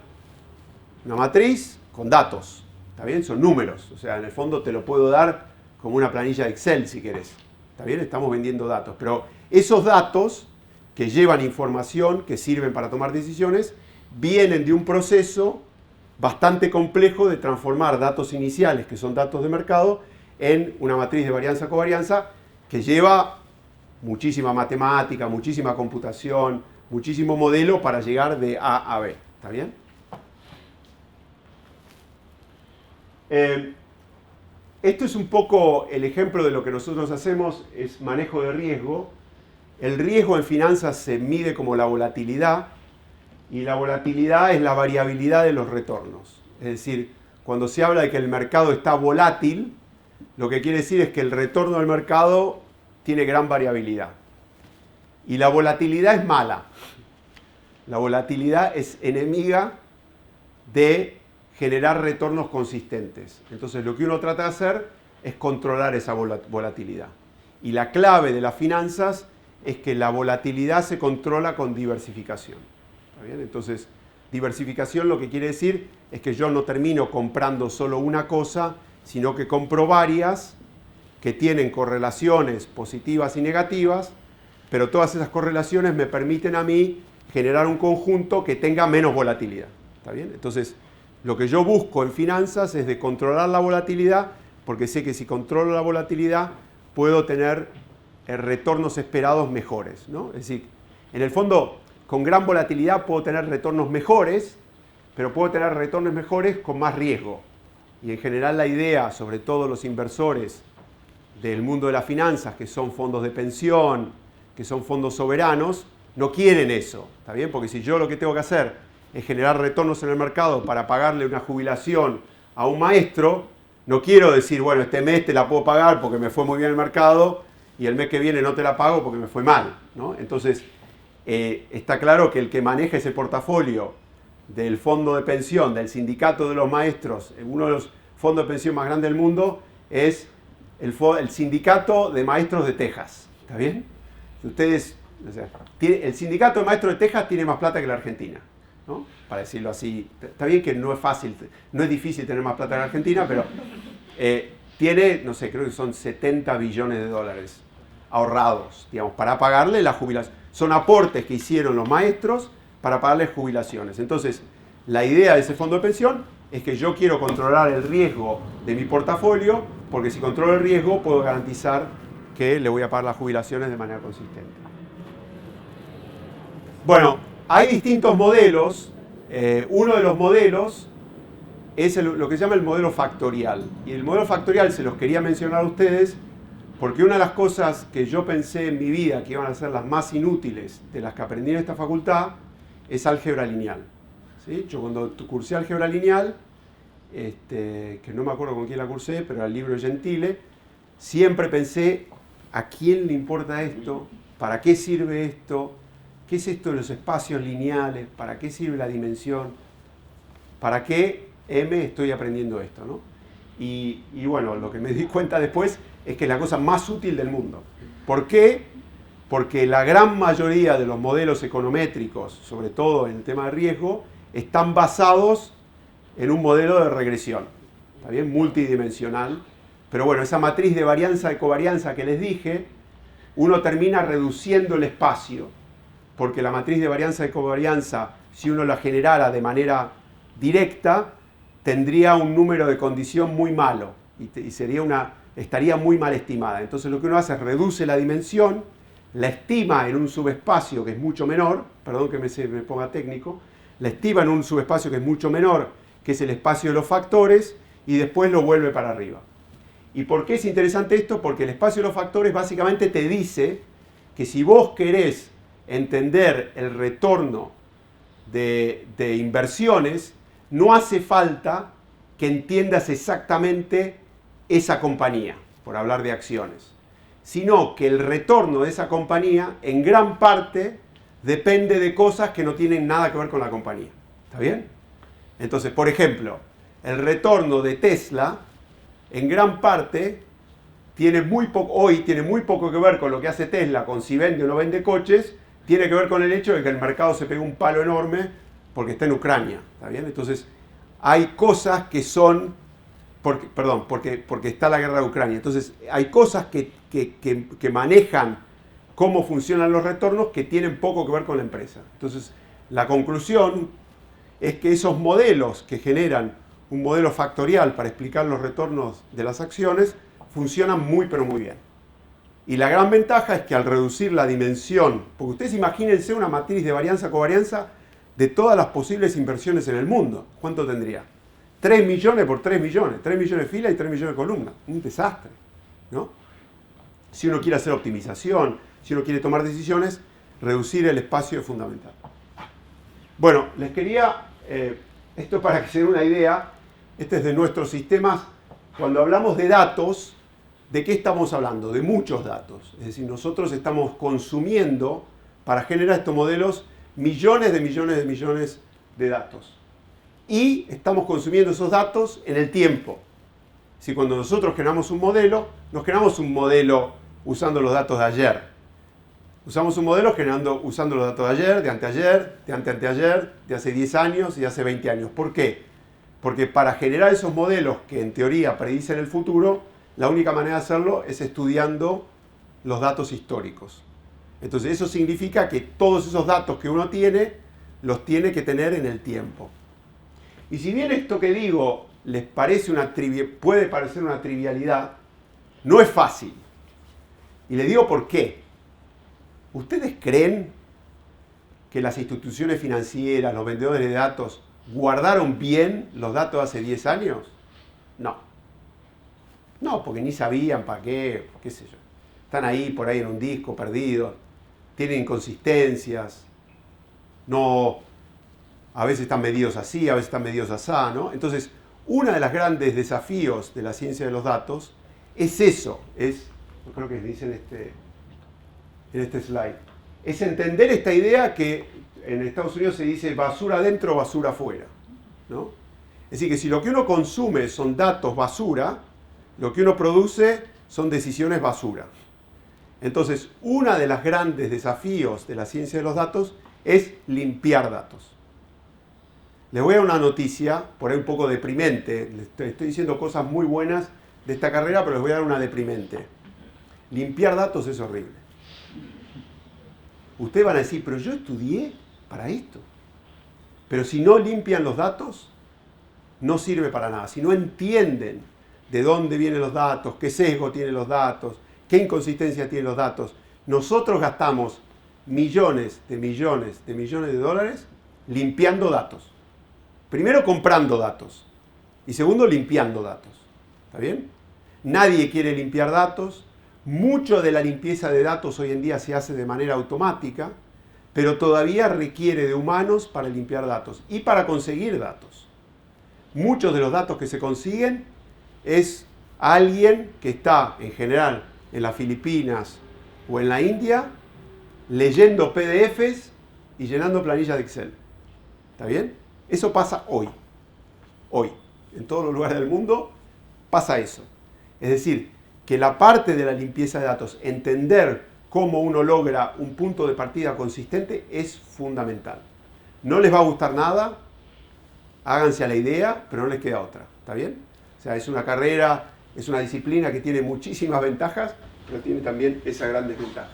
una matriz con datos. ¿Está bien? Son números. O sea, en el fondo te lo puedo dar como una planilla de Excel si querés. ¿Está bien? Estamos vendiendo datos. Pero esos datos que llevan información, que sirven para tomar decisiones, vienen de un proceso bastante complejo de transformar datos iniciales, que son datos de mercado, en una matriz de varianza-covarianza que lleva muchísima matemática, muchísima computación, muchísimo modelo para llegar de A a B. ¿Está bien? Esto es un poco el ejemplo de lo que nosotros hacemos, es manejo de riesgo. El riesgo en finanzas se mide como la volatilidad, y la volatilidad es la variabilidad de los retornos. Es decir, cuando se habla de que el mercado está volátil, lo que quiere decir es que el retorno del mercado tiene gran variabilidad. Y la volatilidad es mala. La volatilidad es enemiga de generar retornos consistentes. Entonces lo que uno trata de hacer es controlar esa volatilidad. Y la clave de las finanzas es que la volatilidad se controla con diversificación. ¿Está bien? Entonces, diversificación lo que quiere decir es que yo no termino comprando solo una cosa, sino que compro varias que tienen correlaciones positivas y negativas, pero todas esas correlaciones me permiten a mí generar un conjunto que tenga menos volatilidad. ¿Está bien? Entonces, lo que yo busco en finanzas es de controlar la volatilidad, porque sé que si controlo la volatilidad puedo tener retornos esperados mejores, ¿no? Es decir, en el fondo, con gran volatilidad puedo tener retornos mejores, pero puedo tener retornos mejores con más riesgo. Y en general la idea, sobre todo los inversores del mundo de las finanzas, que son fondos de pensión, que son fondos soberanos, no quieren eso, ¿está bien? Porque si yo lo que tengo que hacer es generar retornos en el mercado para pagarle una jubilación a un maestro, no quiero decir, bueno, este mes te la puedo pagar porque me fue muy bien el mercado y el mes que viene no te la pago porque me fue mal, ¿no? Entonces, está claro que el que maneja ese portafolio del fondo de pensión, del sindicato de los maestros, uno de los fondos de pensión más grandes del mundo, es el sindicato de maestros de Texas. ¿Está bien? Ustedes, o sea, el sindicato de maestros de Texas tiene más plata que la Argentina, ¿no? Para decirlo así. Está bien que no es fácil, no es difícil tener más plata que la Argentina, pero tiene, no sé, creo que son 70 billones de dólares ahorrados, digamos, para pagarle la jubilación. Son aportes que hicieron los maestros para pagarles jubilaciones. Entonces, la idea de ese fondo de pensión es que yo quiero controlar el riesgo de mi portafolio, porque si controlo el riesgo puedo garantizar que le voy a pagar las jubilaciones de manera consistente. Bueno, hay distintos modelos. Uno de los modelos es lo que se llama el modelo factorial. Y el modelo factorial se los quería mencionar a ustedes porque una de las cosas que yo pensé en mi vida que iban a ser las más inútiles de las que aprendí en esta facultad es álgebra lineal. ¿Sí? Yo cuando cursé álgebra lineal, que no me acuerdo con quién la cursé, pero era el libro Gentile, siempre pensé, ¿a quién le importa esto? ¿Para qué sirve esto? ¿Qué es esto de los espacios lineales? ¿Para qué sirve la dimensión? ¿Para qué estoy aprendiendo esto, ¿no? Y bueno, lo que me di cuenta después es que es la cosa más útil del mundo. ¿Por qué? Porque la gran mayoría de los modelos econométricos, sobre todo en el tema de riesgo, están basados en un modelo de regresión, ¿está bien? Multidimensional. Pero bueno, esa matriz de varianza y covarianza que les dije, uno termina reduciendo el espacio, porque la matriz de varianza y covarianza, si uno la generara de manera directa, tendría un número de condición muy malo y estaría muy mal estimada. Entonces lo que uno hace es reduce la dimensión, la estima en un subespacio que es mucho menor, perdón que me ponga técnico, la estima en un subespacio que es mucho menor, que es el espacio de los factores, y después lo vuelve para arriba. ¿Y por qué es interesante esto? Porque el espacio de los factores básicamente te dice que si vos querés entender el retorno de inversiones, no hace falta que entiendas exactamente esa compañía, por hablar de acciones, sino que el retorno de esa compañía en gran parte depende de cosas que no tienen nada que ver con la compañía. ¿Está bien? Entonces, por ejemplo, el retorno de Tesla en gran parte hoy tiene muy poco que ver con lo que hace Tesla, con si vende o no vende coches, tiene que ver con el hecho de que el mercado se pegó un palo enorme porque está en Ucrania. ¿Está bien? Entonces, hay cosas que son, porque está la guerra de Ucrania. Entonces, hay cosas que manejan cómo funcionan los retornos que tienen poco que ver con la empresa. Entonces, la conclusión es que esos modelos que generan un modelo factorial para explicar los retornos de las acciones funcionan muy pero muy bien. Y la gran ventaja es que al reducir la dimensión, porque ustedes imagínense una matriz de varianza-covarianza de todas las posibles inversiones en el mundo. ¿Cuánto tendría? 3 millones por 3 millones. 3 millones de filas y 3 millones de columnas. Un desastre, ¿no? Si uno quiere hacer optimización, si uno quiere tomar decisiones, reducir el espacio es fundamental. Bueno, les quería, esto para que se den una idea, este es de nuestros sistemas. Cuando hablamos de datos, ¿de qué estamos hablando? De muchos datos. Es decir, nosotros estamos consumiendo, para generar estos modelos, millones de datos. Y estamos consumiendo esos datos en el tiempo. Si cuando nosotros generamos un modelo, nos generamos un modelo usando los datos de ayer. Usamos un modelo usando los datos de ayer, de anteayer, de anteanteayer, de hace 10 años y de hace 20 años. ¿Por qué? Porque para generar esos modelos que en teoría predicen el futuro, la única manera de hacerlo es estudiando los datos históricos. Entonces eso significa que todos esos datos que uno tiene, los tiene que tener en el tiempo. Y si bien esto que digo les parece puede parecer una trivialidad, no es fácil. Y les digo por qué. ¿Ustedes creen que las instituciones financieras, los vendedores de datos, guardaron bien los datos hace 10 años? No. No, porque ni sabían para qué sé yo. Están ahí, por ahí en un disco, perdidos. Tienen inconsistencias. No, a veces están medidos así, a veces están medidos así, ¿no? Entonces, uno de los grandes desafíos de la ciencia de los datos es eso. Creo que dice en este slide. Es entender esta idea que en Estados Unidos se dice basura adentro, basura afuera, ¿no? Es decir, que si lo que uno consume son datos basura, lo que uno produce son decisiones basura. Entonces, uno de los grandes desafíos de la ciencia de los datos es limpiar datos. Les voy a dar una noticia, por ahí un poco deprimente. Les estoy diciendo cosas muy buenas de esta carrera, pero les voy a dar una deprimente. Limpiar datos es horrible. Ustedes van a decir, pero yo estudié para esto. Pero si no limpian los datos, no sirve para nada. Si no entienden de dónde vienen los datos, qué sesgo tienen los datos, qué inconsistencia tienen los datos, nosotros gastamos millones de dólares limpiando datos. Primero comprando datos y segundo limpiando datos. ¿Está bien? Nadie quiere limpiar datos. Mucho de la limpieza de datos hoy en día se hace de manera automática, pero todavía requiere de humanos para limpiar datos y para conseguir datos. Muchos de los datos que se consiguen es alguien que está, en general, en las Filipinas o en la India, leyendo PDFs y llenando planillas de Excel. ¿Está bien? Eso pasa hoy. Hoy. En todos los lugares del mundo pasa eso. Es decir, que la parte de la limpieza de datos, entender cómo uno logra un punto de partida consistente, es fundamental. No les va a gustar nada, háganse a la idea, pero no les queda otra. ¿Está bien? O sea, es una carrera, es una disciplina que tiene muchísimas ventajas, pero tiene también esa gran desventaja.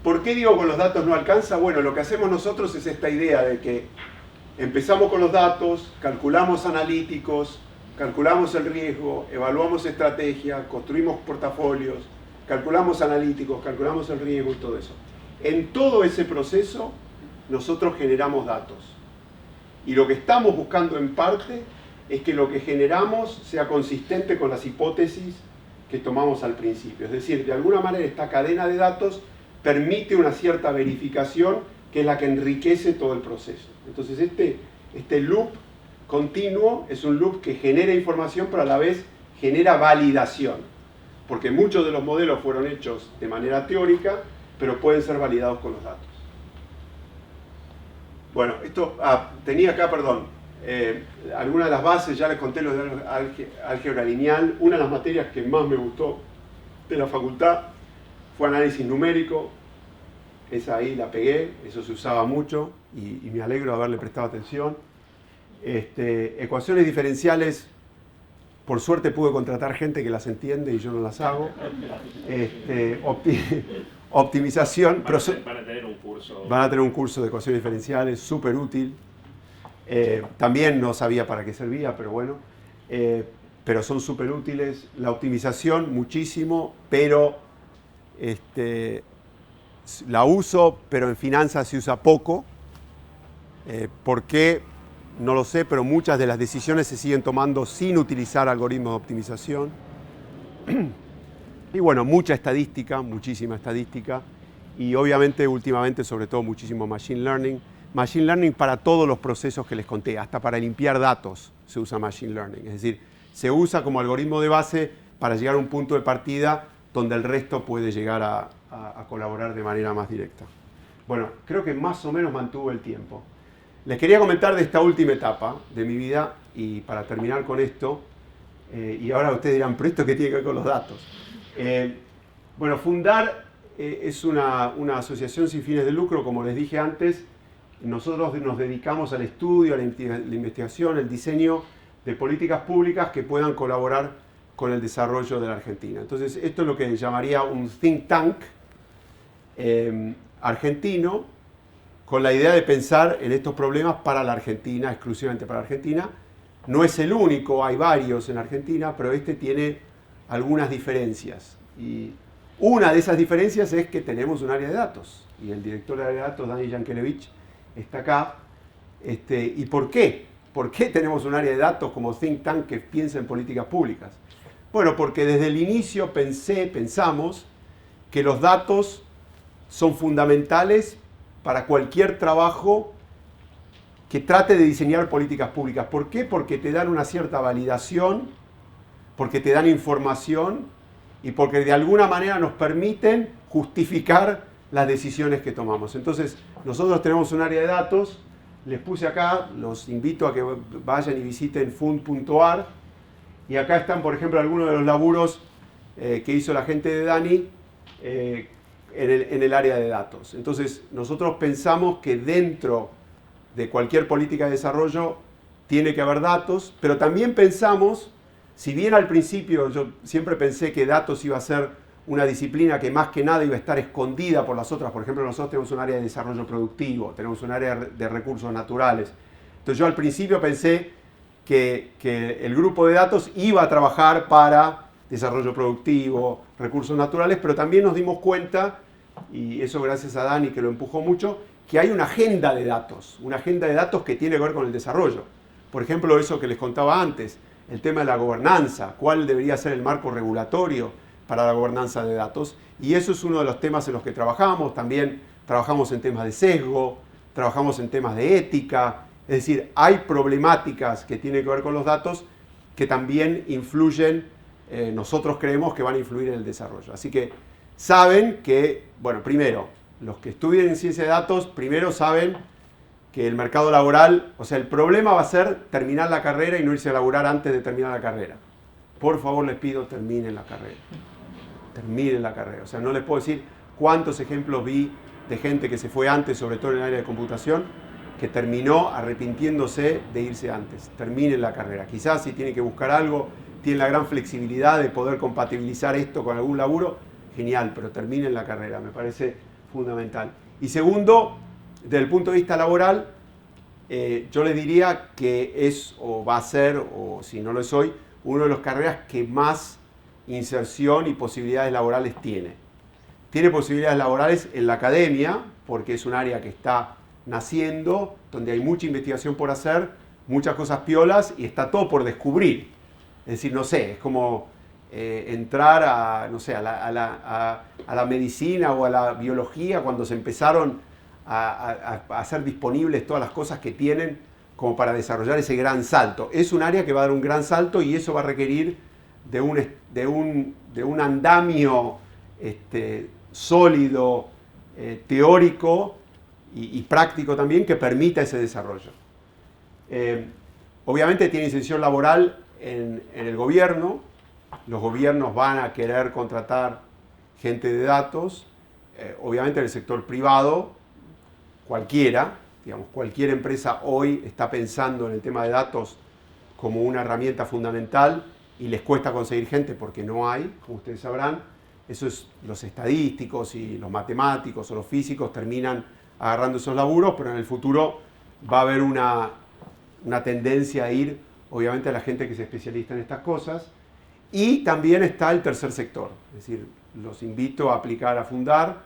¿Por qué digo con los datos no alcanza? Bueno, lo que hacemos nosotros es esta idea de que empezamos con los datos, calculamos analíticos, calculamos el riesgo, evaluamos estrategia, construimos portafolios, calculamos analíticos, calculamos el riesgo y todo eso. En todo ese proceso nosotros generamos datos. Y lo que estamos buscando en parte es que lo que generamos sea consistente con las hipótesis que tomamos al principio. Es decir, de alguna manera esta cadena de datos permite una cierta verificación que es la que enriquece todo el proceso. Entonces este loop continuo es un loop que genera información, pero a la vez genera validación. Porque muchos de los modelos fueron hechos de manera teórica, pero pueden ser validados con los datos. Bueno, esto, tenía acá, perdón, algunas de las bases, ya les conté lo de álgebra lineal. Una de las materias que más me gustó de la facultad fue análisis numérico. Esa ahí la pegué, eso se usaba mucho y me alegro de haberle prestado atención. Ecuaciones diferenciales, por suerte pude contratar gente que las entiende y yo no las hago. Optimización. Van a tener un curso. Van a tener un curso de ecuaciones diferenciales, súper útil. También no sabía para qué servía, pero bueno. Pero son súper útiles. La optimización, muchísimo, pero la uso, pero en finanzas se usa poco. ¿Por qué? No lo sé, pero muchas de las decisiones se siguen tomando sin utilizar algoritmos de optimización. Y bueno, mucha estadística, muchísima estadística. Y obviamente, últimamente, sobre todo, muchísimo machine learning. Machine learning para todos los procesos que les conté, hasta para limpiar datos se usa machine learning. Es decir, se usa como algoritmo de base para llegar a un punto de partida donde el resto puede llegar a colaborar de manera más directa. Bueno, creo que más o menos mantuvo el tiempo. Les quería comentar de esta última etapa de mi vida y para terminar con esto, y ahora ustedes dirán, ¿pero esto qué tiene que ver con los datos? Bueno, Fundar es una asociación sin fines de lucro, como les dije antes. Nosotros nos dedicamos al estudio, a la investigación, el diseño de políticas públicas que puedan colaborar con el desarrollo de la Argentina. Entonces, esto es lo que llamaría un think tank argentino, con la idea de pensar en estos problemas para la Argentina, exclusivamente para la Argentina. No es el único, hay varios en Argentina, pero este tiene algunas diferencias. Y una de esas diferencias es que tenemos un área de datos. Y el director del área de datos, Dani Yankelevich, está acá. ¿Y por qué? ¿Por qué tenemos un área de datos como think tank que piensa en políticas públicas? Bueno, porque desde el inicio pensamos que los datos son fundamentales para cualquier trabajo que trate de diseñar políticas públicas. ¿Por qué? Porque te dan una cierta validación, porque te dan información y porque de alguna manera nos permiten justificar las decisiones que tomamos. Entonces, nosotros tenemos un área de datos, les puse acá, los invito a que vayan y visiten fund.ar, y acá están, por ejemplo, algunos de los laburos que hizo la gente de Dani en el área de datos. Entonces, nosotros pensamos que dentro de cualquier política de desarrollo tiene que haber datos, pero también pensamos, si bien al principio yo siempre pensé que datos iba a ser una disciplina que más que nada iba a estar escondida por las otras. Por ejemplo, nosotros tenemos un área de desarrollo productivo, tenemos un área de recursos naturales. Entonces yo al principio pensé que el grupo de datos iba a trabajar para desarrollo productivo, recursos naturales, pero también nos dimos cuenta, y eso gracias a Dani que lo empujó mucho, que hay una agenda de datos que tiene que ver con el desarrollo. Por ejemplo, eso que les contaba antes, el tema de la gobernanza, cuál debería ser el marco regulatorio para la gobernanza de datos, y eso es uno de los temas en los que trabajamos. También trabajamos en temas de sesgo, trabajamos en temas de ética, es decir, hay problemáticas que tienen que ver con los datos que también influyen, nosotros creemos que van a influir en el desarrollo. Así que saben que, bueno, primero, los que estudian en ciencia de datos, primero saben que el mercado laboral, o sea, el problema va a ser terminar la carrera y no irse a laburar antes de terminar la carrera. Por favor, les pido, terminen la carrera. Terminen la carrera. O sea, no les puedo decir cuántos ejemplos vi de gente que se fue antes, sobre todo en el área de computación, que terminó arrepintiéndose de irse antes. Terminen la carrera. Quizás si tienen que buscar algo, tienen la gran flexibilidad de poder compatibilizar esto con algún laburo, genial, pero terminen la carrera, me parece fundamental. Y segundo, desde el punto de vista laboral, yo les diría que es o va a ser, o si no lo es hoy, una de las carreras que más inserción y posibilidades laborales tiene. Tiene posibilidades laborales en la academia, porque es un área que está naciendo, donde hay mucha investigación por hacer, muchas cosas piolas y está todo por descubrir. Es decir, no sé, es como entrar a, no sé, a la medicina o a la biología cuando se empezaron a hacer disponibles todas las cosas que tienen como para desarrollar ese gran salto. Es un área que va a dar un gran salto y eso va a requerir de un andamio sólido, teórico y práctico también que permita ese desarrollo. Obviamente tiene inserción laboral en el gobierno. Los gobiernos van a querer contratar gente de datos. Obviamente en el sector privado, cualquiera, digamos, cualquier empresa hoy está pensando en el tema de datos como una herramienta fundamental y les cuesta conseguir gente porque no hay, como ustedes sabrán. Eso es, los estadísticos y los matemáticos o los físicos terminan agarrando esos laburos, pero en el futuro va a haber una tendencia a ir, obviamente, a la gente que se especializa en estas cosas. Y también está el tercer sector, es decir, los invito a aplicar a Fundar.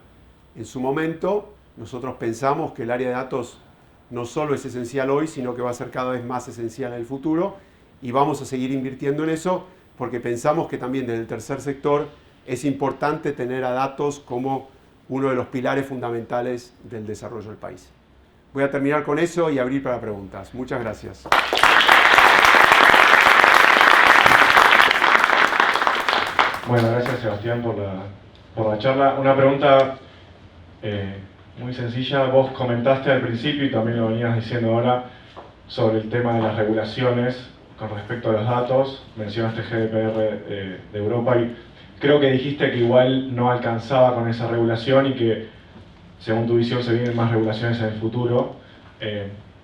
En su momento, nosotros pensamos que el área de datos no solo es esencial hoy, sino que va a ser cada vez más esencial en el futuro y vamos a seguir invirtiendo en eso porque pensamos que también desde el tercer sector es importante tener a datos como uno de los pilares fundamentales del desarrollo del país. Voy a terminar con eso y abrir para preguntas. Muchas gracias. Bueno, gracias Sebastián por la charla. Una pregunta muy sencilla. Vos comentaste al principio y también lo venías diciendo ahora sobre el tema de las regulaciones con respecto a los datos. Mencionaste GDPR de Europa y creo que dijiste que igual no alcanzaba con esa regulación y que según tu visión se vienen más regulaciones en el futuro.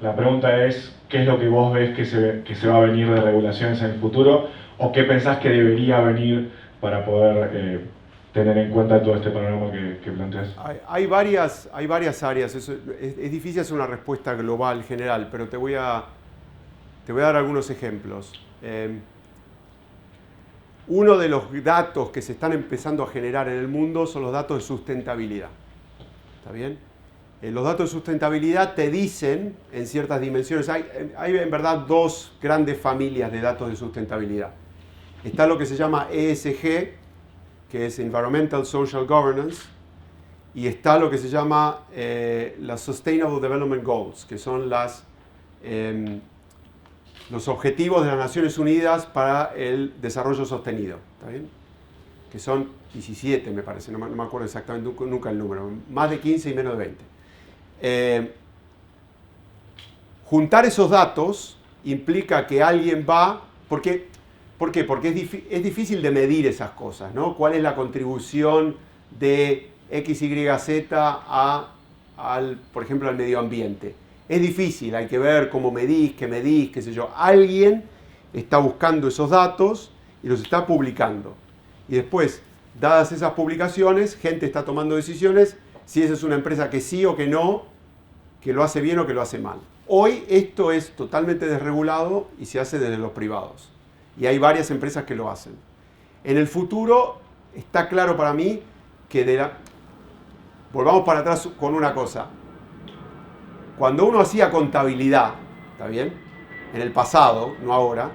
La pregunta es, ¿qué es lo que vos ves que se va a venir de regulaciones en el futuro? ¿O qué pensás que debería venir para poder tener en cuenta todo este panorama que planteas? Hay varias áreas. Es difícil hacer una respuesta global, general, pero te voy a dar algunos ejemplos. Uno de los datos que se están empezando a generar en el mundo son los datos de sustentabilidad. ¿Está bien? Los datos de sustentabilidad te dicen, en ciertas dimensiones, hay en verdad dos grandes familias de datos de sustentabilidad. Está lo que se llama ESG, que es Environmental Social Governance, y está lo que se llama las Sustainable Development Goals, que son los objetivos de las Naciones Unidas para el desarrollo sostenido. ¿Está bien? Que son 17, me parece, no me acuerdo exactamente nunca el número, más de 15 y menos de 20. Juntar esos datos implica que alguien va, ¿por qué? Porque es difícil de medir esas cosas, ¿no? ¿Cuál es la contribución de X, Y, Z por ejemplo, al medio ambiente? Es difícil, hay que ver cómo medís, qué sé yo. Alguien está buscando esos datos y los está publicando. Y después, dadas esas publicaciones, gente está tomando decisiones si esa es una empresa que sí o que no, que lo hace bien o que lo hace mal. Hoy esto es totalmente desregulado y se hace desde los privados. Y hay varias empresas que lo hacen. En el futuro está claro para mí que volvamos para atrás con una cosa. Cuando uno hacía contabilidad, ¿está bien? En el pasado, no ahora,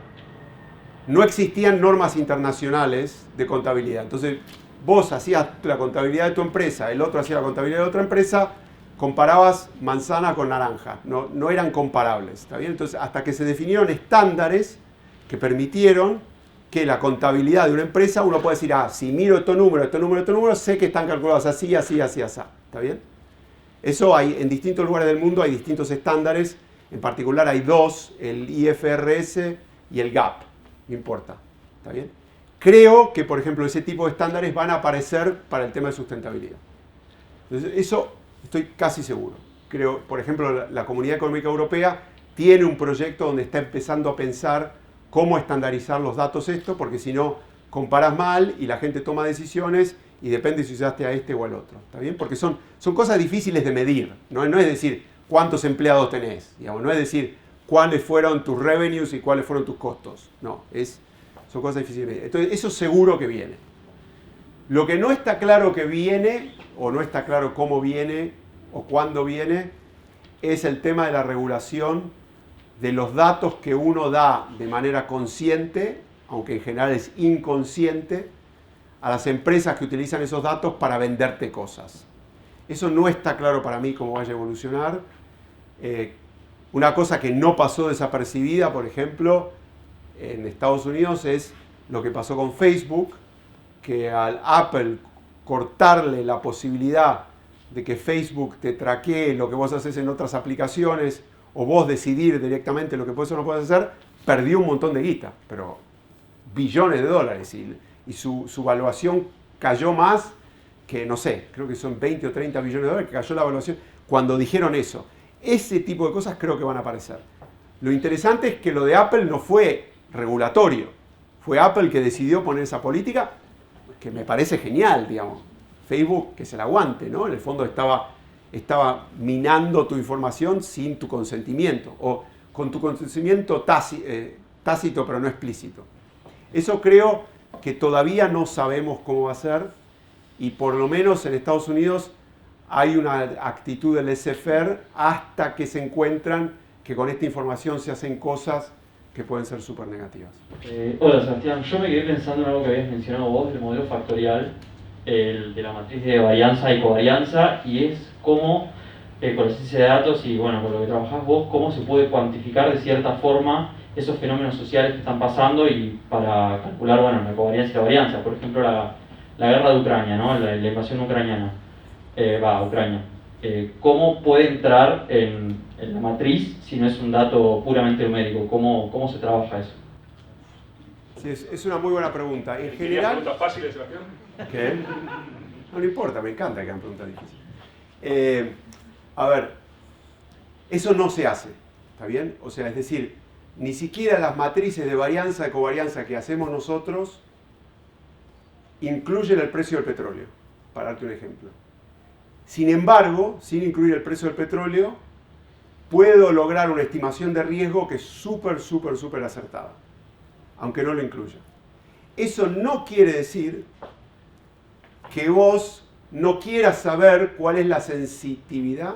no existían normas internacionales de contabilidad. Entonces, vos hacías la contabilidad de tu empresa, el otro hacía la contabilidad de otra empresa, comparabas manzana con naranja. No eran comparables, ¿está bien? Entonces, hasta que se definieron estándares que permitieron que la contabilidad de una empresa, uno puede decir, si miro estos números, sé que están calculados así, así, así, así. ¿Está bien? Eso hay en distintos lugares del mundo, hay distintos estándares. En particular hay dos, el IFRS y el GAAP. No importa. ¿Está bien? Creo que, por ejemplo, ese tipo de estándares van a aparecer para el tema de sustentabilidad. Entonces, eso estoy casi seguro. Creo, por ejemplo, la Comunidad Económica Europea tiene un proyecto donde está empezando a pensar cómo estandarizar los datos porque si no, comparas mal y la gente toma decisiones y depende si usaste a este o al otro. ¿Está bien? Porque son cosas difíciles de medir. No es decir cuántos empleados tenés. Digamos, no es decir cuáles fueron tus revenues y cuáles fueron tus costos. No, son cosas difíciles de medir. Entonces, eso seguro que viene. Lo que no está claro que viene, o no está claro cómo viene, o cuándo viene, es el tema de la regulación de los datos que uno da de manera consciente, aunque en general es inconsciente, a las empresas que utilizan esos datos para venderte cosas. Eso no está claro para mí cómo vaya a evolucionar. Una cosa que no pasó desapercibida, por ejemplo, en Estados Unidos es lo que pasó con Facebook, que al Apple cortarle la posibilidad de que Facebook te traquee lo que vos haces en otras aplicaciones o vos decidir directamente lo que puedes o no puedes hacer, perdió un montón de guita, pero billones de dólares y su valuación cayó más que, no sé, creo que son 20 o 30 billones de dólares que cayó la valuación cuando dijeron eso. Ese tipo de cosas creo que van a aparecer. Lo interesante es que lo de Apple no fue regulatorio, fue Apple que decidió poner esa política, que me parece genial, digamos. Facebook que se la aguante, ¿no? En el fondo estaba minando tu información sin tu consentimiento, o con tu consentimiento tácito pero no explícito. Eso creo que todavía no sabemos cómo va a ser, y por lo menos en Estados Unidos hay una actitud del laissez-faire hasta que se encuentran que con esta información se hacen cosas que pueden ser súper negativas. Hola Sebastián, yo me quedé pensando en algo que habías mencionado vos, del modelo factorial, el de la matriz de varianza y covarianza, y es cómo, con la ciencia de datos y bueno, con lo que trabajás vos, cómo se puede cuantificar de cierta forma esos fenómenos sociales que están pasando y para calcular, bueno, la covarianza y la varianza. Por ejemplo, la guerra de Ucrania, ¿no? La invasión ucraniana, Ucrania. ¿Cómo puede entrar en la matriz si no es un dato puramente numérico? ¿Cómo se trabaja eso? Sí, es una muy buena pregunta. En ¿Tenías general... preguntas fáciles, Sebastián? ¿Qué? No importa, me encanta que hagan preguntas difíciles. A ver, eso no se hace, ¿está bien? O sea, es decir, ni siquiera las matrices de varianza y covarianza que hacemos nosotros incluyen el precio del petróleo, para darte un ejemplo. Sin embargo, sin incluir el precio del petróleo, puedo lograr una estimación de riesgo que es súper acertada, aunque no lo incluya. Eso no quiere decir que vos no quieras saber cuál es la sensibilidad,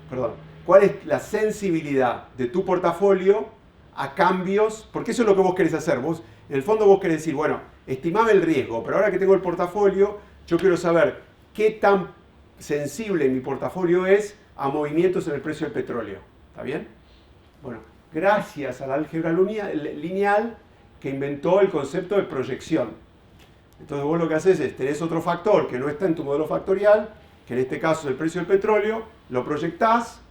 perdón, cuál es la sensibilidad de tu portafolio a cambios, porque eso es lo que vos querés hacer. Vos, en el fondo vos querés decir, bueno, estimame el riesgo, pero ahora que tengo el portafolio, yo quiero saber qué tan sensible mi portafolio es a movimientos en el precio del petróleo. ¿Está bien? Bueno, gracias a la álgebra lineal que inventó el concepto de proyección. Entonces vos lo que haces es, tenés otro factor que no está en tu modelo factorial, que en este caso es el precio del petróleo, lo proyectás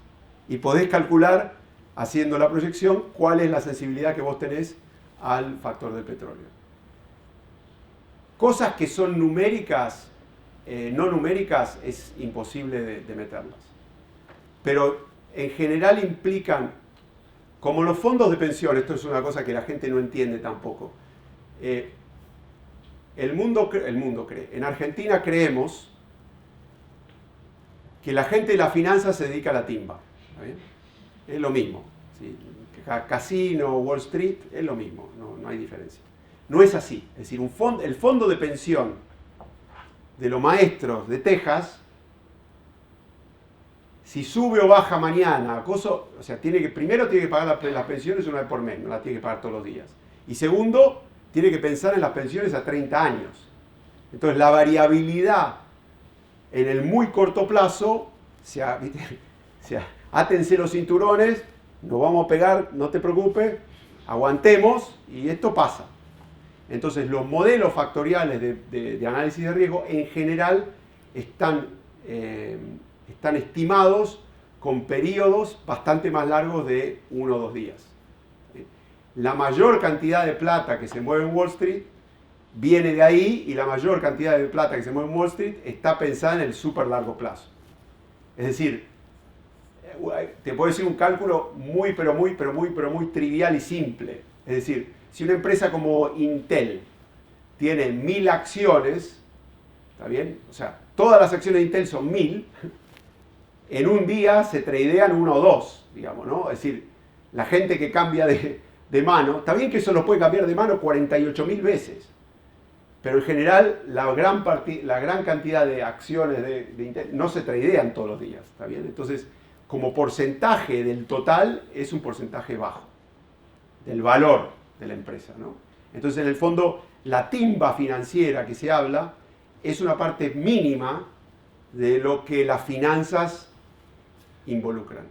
y podés calcular, haciendo la proyección, cuál es la sensibilidad que vos tenés al factor del petróleo. Cosas que son numéricas, no numéricas, es imposible de meterlas. Pero en general implican, como los fondos de pensión, esto es una cosa que la gente no entiende tampoco. El mundo cree. En Argentina creemos que la gente de la finanza se dedica a la timba. ¿Está bien? Es lo mismo. ¿Sí? Casino, Wall Street, es lo mismo. No hay diferencia. No es así. Es decir, el fondo de pensión de los maestros de Texas, si sube o baja mañana, o sea, primero tiene que pagar las pensiones una vez por mes, no las tiene que pagar todos los días. Y segundo, tiene que pensar en las pensiones a 30 años. Entonces, la variabilidad en el muy corto plazo, átense los cinturones, nos vamos a pegar, no te preocupes, aguantemos y esto pasa. Entonces, los modelos factoriales de análisis de riesgo en general están estimados con periodos bastante más largos de 1 o 2 días. La mayor cantidad de plata que se mueve en Wall Street viene de ahí, y la mayor cantidad de plata que se mueve en Wall Street está pensada en el súper largo plazo. Es decir, te puedo decir un cálculo muy trivial y simple. Es decir, si una empresa como Intel tiene 1000 acciones, ¿está bien? O sea, todas las acciones de Intel son 1000, en un día se tradean 1 o 2, digamos, ¿no? Es decir, la gente que cambia de mano, está bien que eso lo puede cambiar de mano 48.000 veces, pero en general la gran cantidad de acciones de Intel no se tradean todos los días, ¿está bien? Entonces, como porcentaje del total es un porcentaje bajo del valor de la empresa, ¿no? Entonces, en el fondo, la timba financiera que se habla es una parte mínima de lo que las finanzas involucran.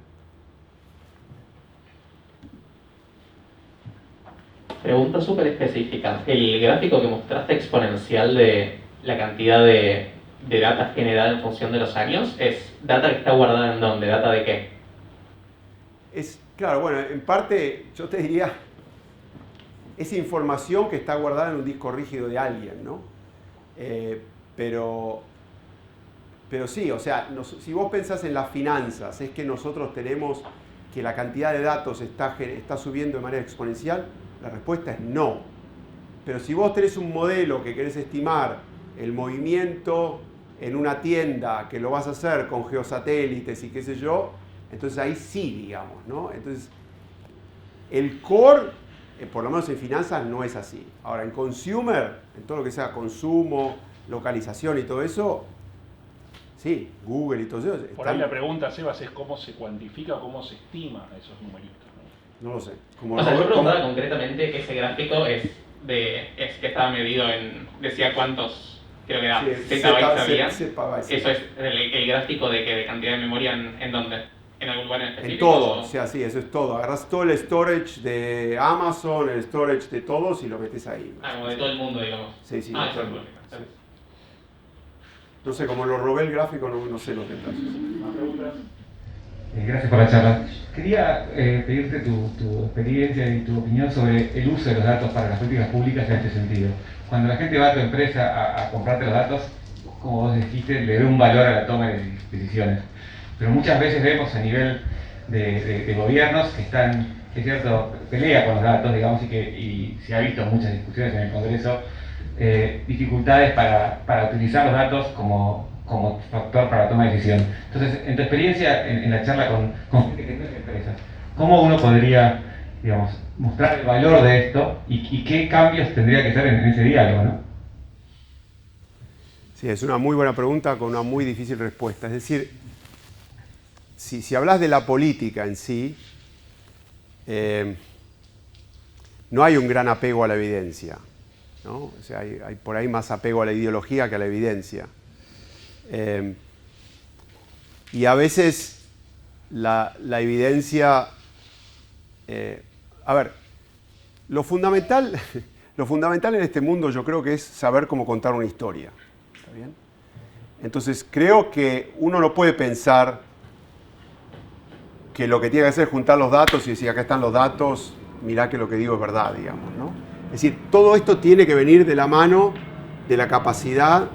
Pregunta súper específica. El gráfico que mostraste exponencial de la cantidad de data generada en función de los años, ¿es data que está guardada en dónde? ¿Data de qué? Claro, bueno, en parte yo te diría, es información que está guardada en un disco rígido de alguien, ¿no? Pero sí, o sea, si vos pensás en las finanzas, es que nosotros tenemos que la cantidad de datos está subiendo de manera exponencial, la respuesta es no. Pero si vos tenés un modelo que querés estimar el movimiento en una tienda, que lo vas a hacer con geosatélites y qué sé yo, entonces ahí sí, digamos, ¿no? Entonces, el core, por lo menos en finanzas, no es así. Ahora, en consumer, en todo lo que sea consumo, localización y todo eso, sí, Google y todo eso. Por ahí la pregunta, Sebas, es cómo se cuantifica, cómo se estima esos numeritos, ¿no? No lo sé. O sea, yo preguntaba concretamente, ese gráfico es que estaba medido en, decía cuántos, creo que era, zettabytes había. Eso es el gráfico de cantidad de memoria en dónde, en algún lugar en específico. En todo, o sea, sí, eso es todo. Agarras todo el storage de Amazon, el storage de todos y lo metes ahí. Ah, como de todo el mundo, digamos. Sí, sí. Ah, eso eso es. Sí. No sé, como lo robé el gráfico, no sé los detalles. ¿Más preguntas? Gracias por la charla. Quería pedirte tu experiencia y tu opinión sobre el uso de los datos para las políticas públicas en este sentido. Cuando la gente va a tu empresa a comprarte los datos, como vos dijiste, le da un valor a la toma de decisiones. Pero muchas veces vemos a nivel de gobiernos que están, es cierto, pelea con los datos, digamos, y se ha visto muchas discusiones en el Congreso, dificultades para utilizar los datos como factor para la toma de decisión. Entonces, en tu experiencia en la charla con gente que tiene empresas, ¿cómo uno podría, digamos, mostrar el valor de esto y qué cambios tendría que hacer en ese diálogo, ¿no? Sí, es una muy buena pregunta con una muy difícil respuesta. Es decir, si hablas de la política en sí, no hay un gran apego a la evidencia, ¿no? O sea, hay por ahí más apego a la ideología que a la evidencia. Y a veces la evidencia... a ver, lo fundamental en este mundo yo creo que es saber cómo contar una historia. ¿Está bien? Entonces creo que uno no puede pensar que lo que tiene que hacer es juntar los datos y decir acá están los datos, mirá que lo que digo es verdad, digamos, ¿no? Es decir, todo esto tiene que venir de la mano de la capacidad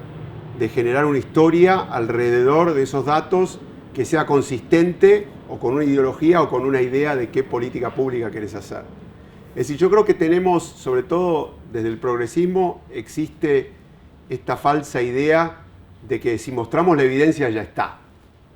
de generar una historia alrededor de esos datos que sea consistente o con una ideología o con una idea de qué política pública querés hacer. Es decir, yo creo que tenemos, sobre todo desde el progresismo, existe esta falsa idea de que si mostramos la evidencia ya está,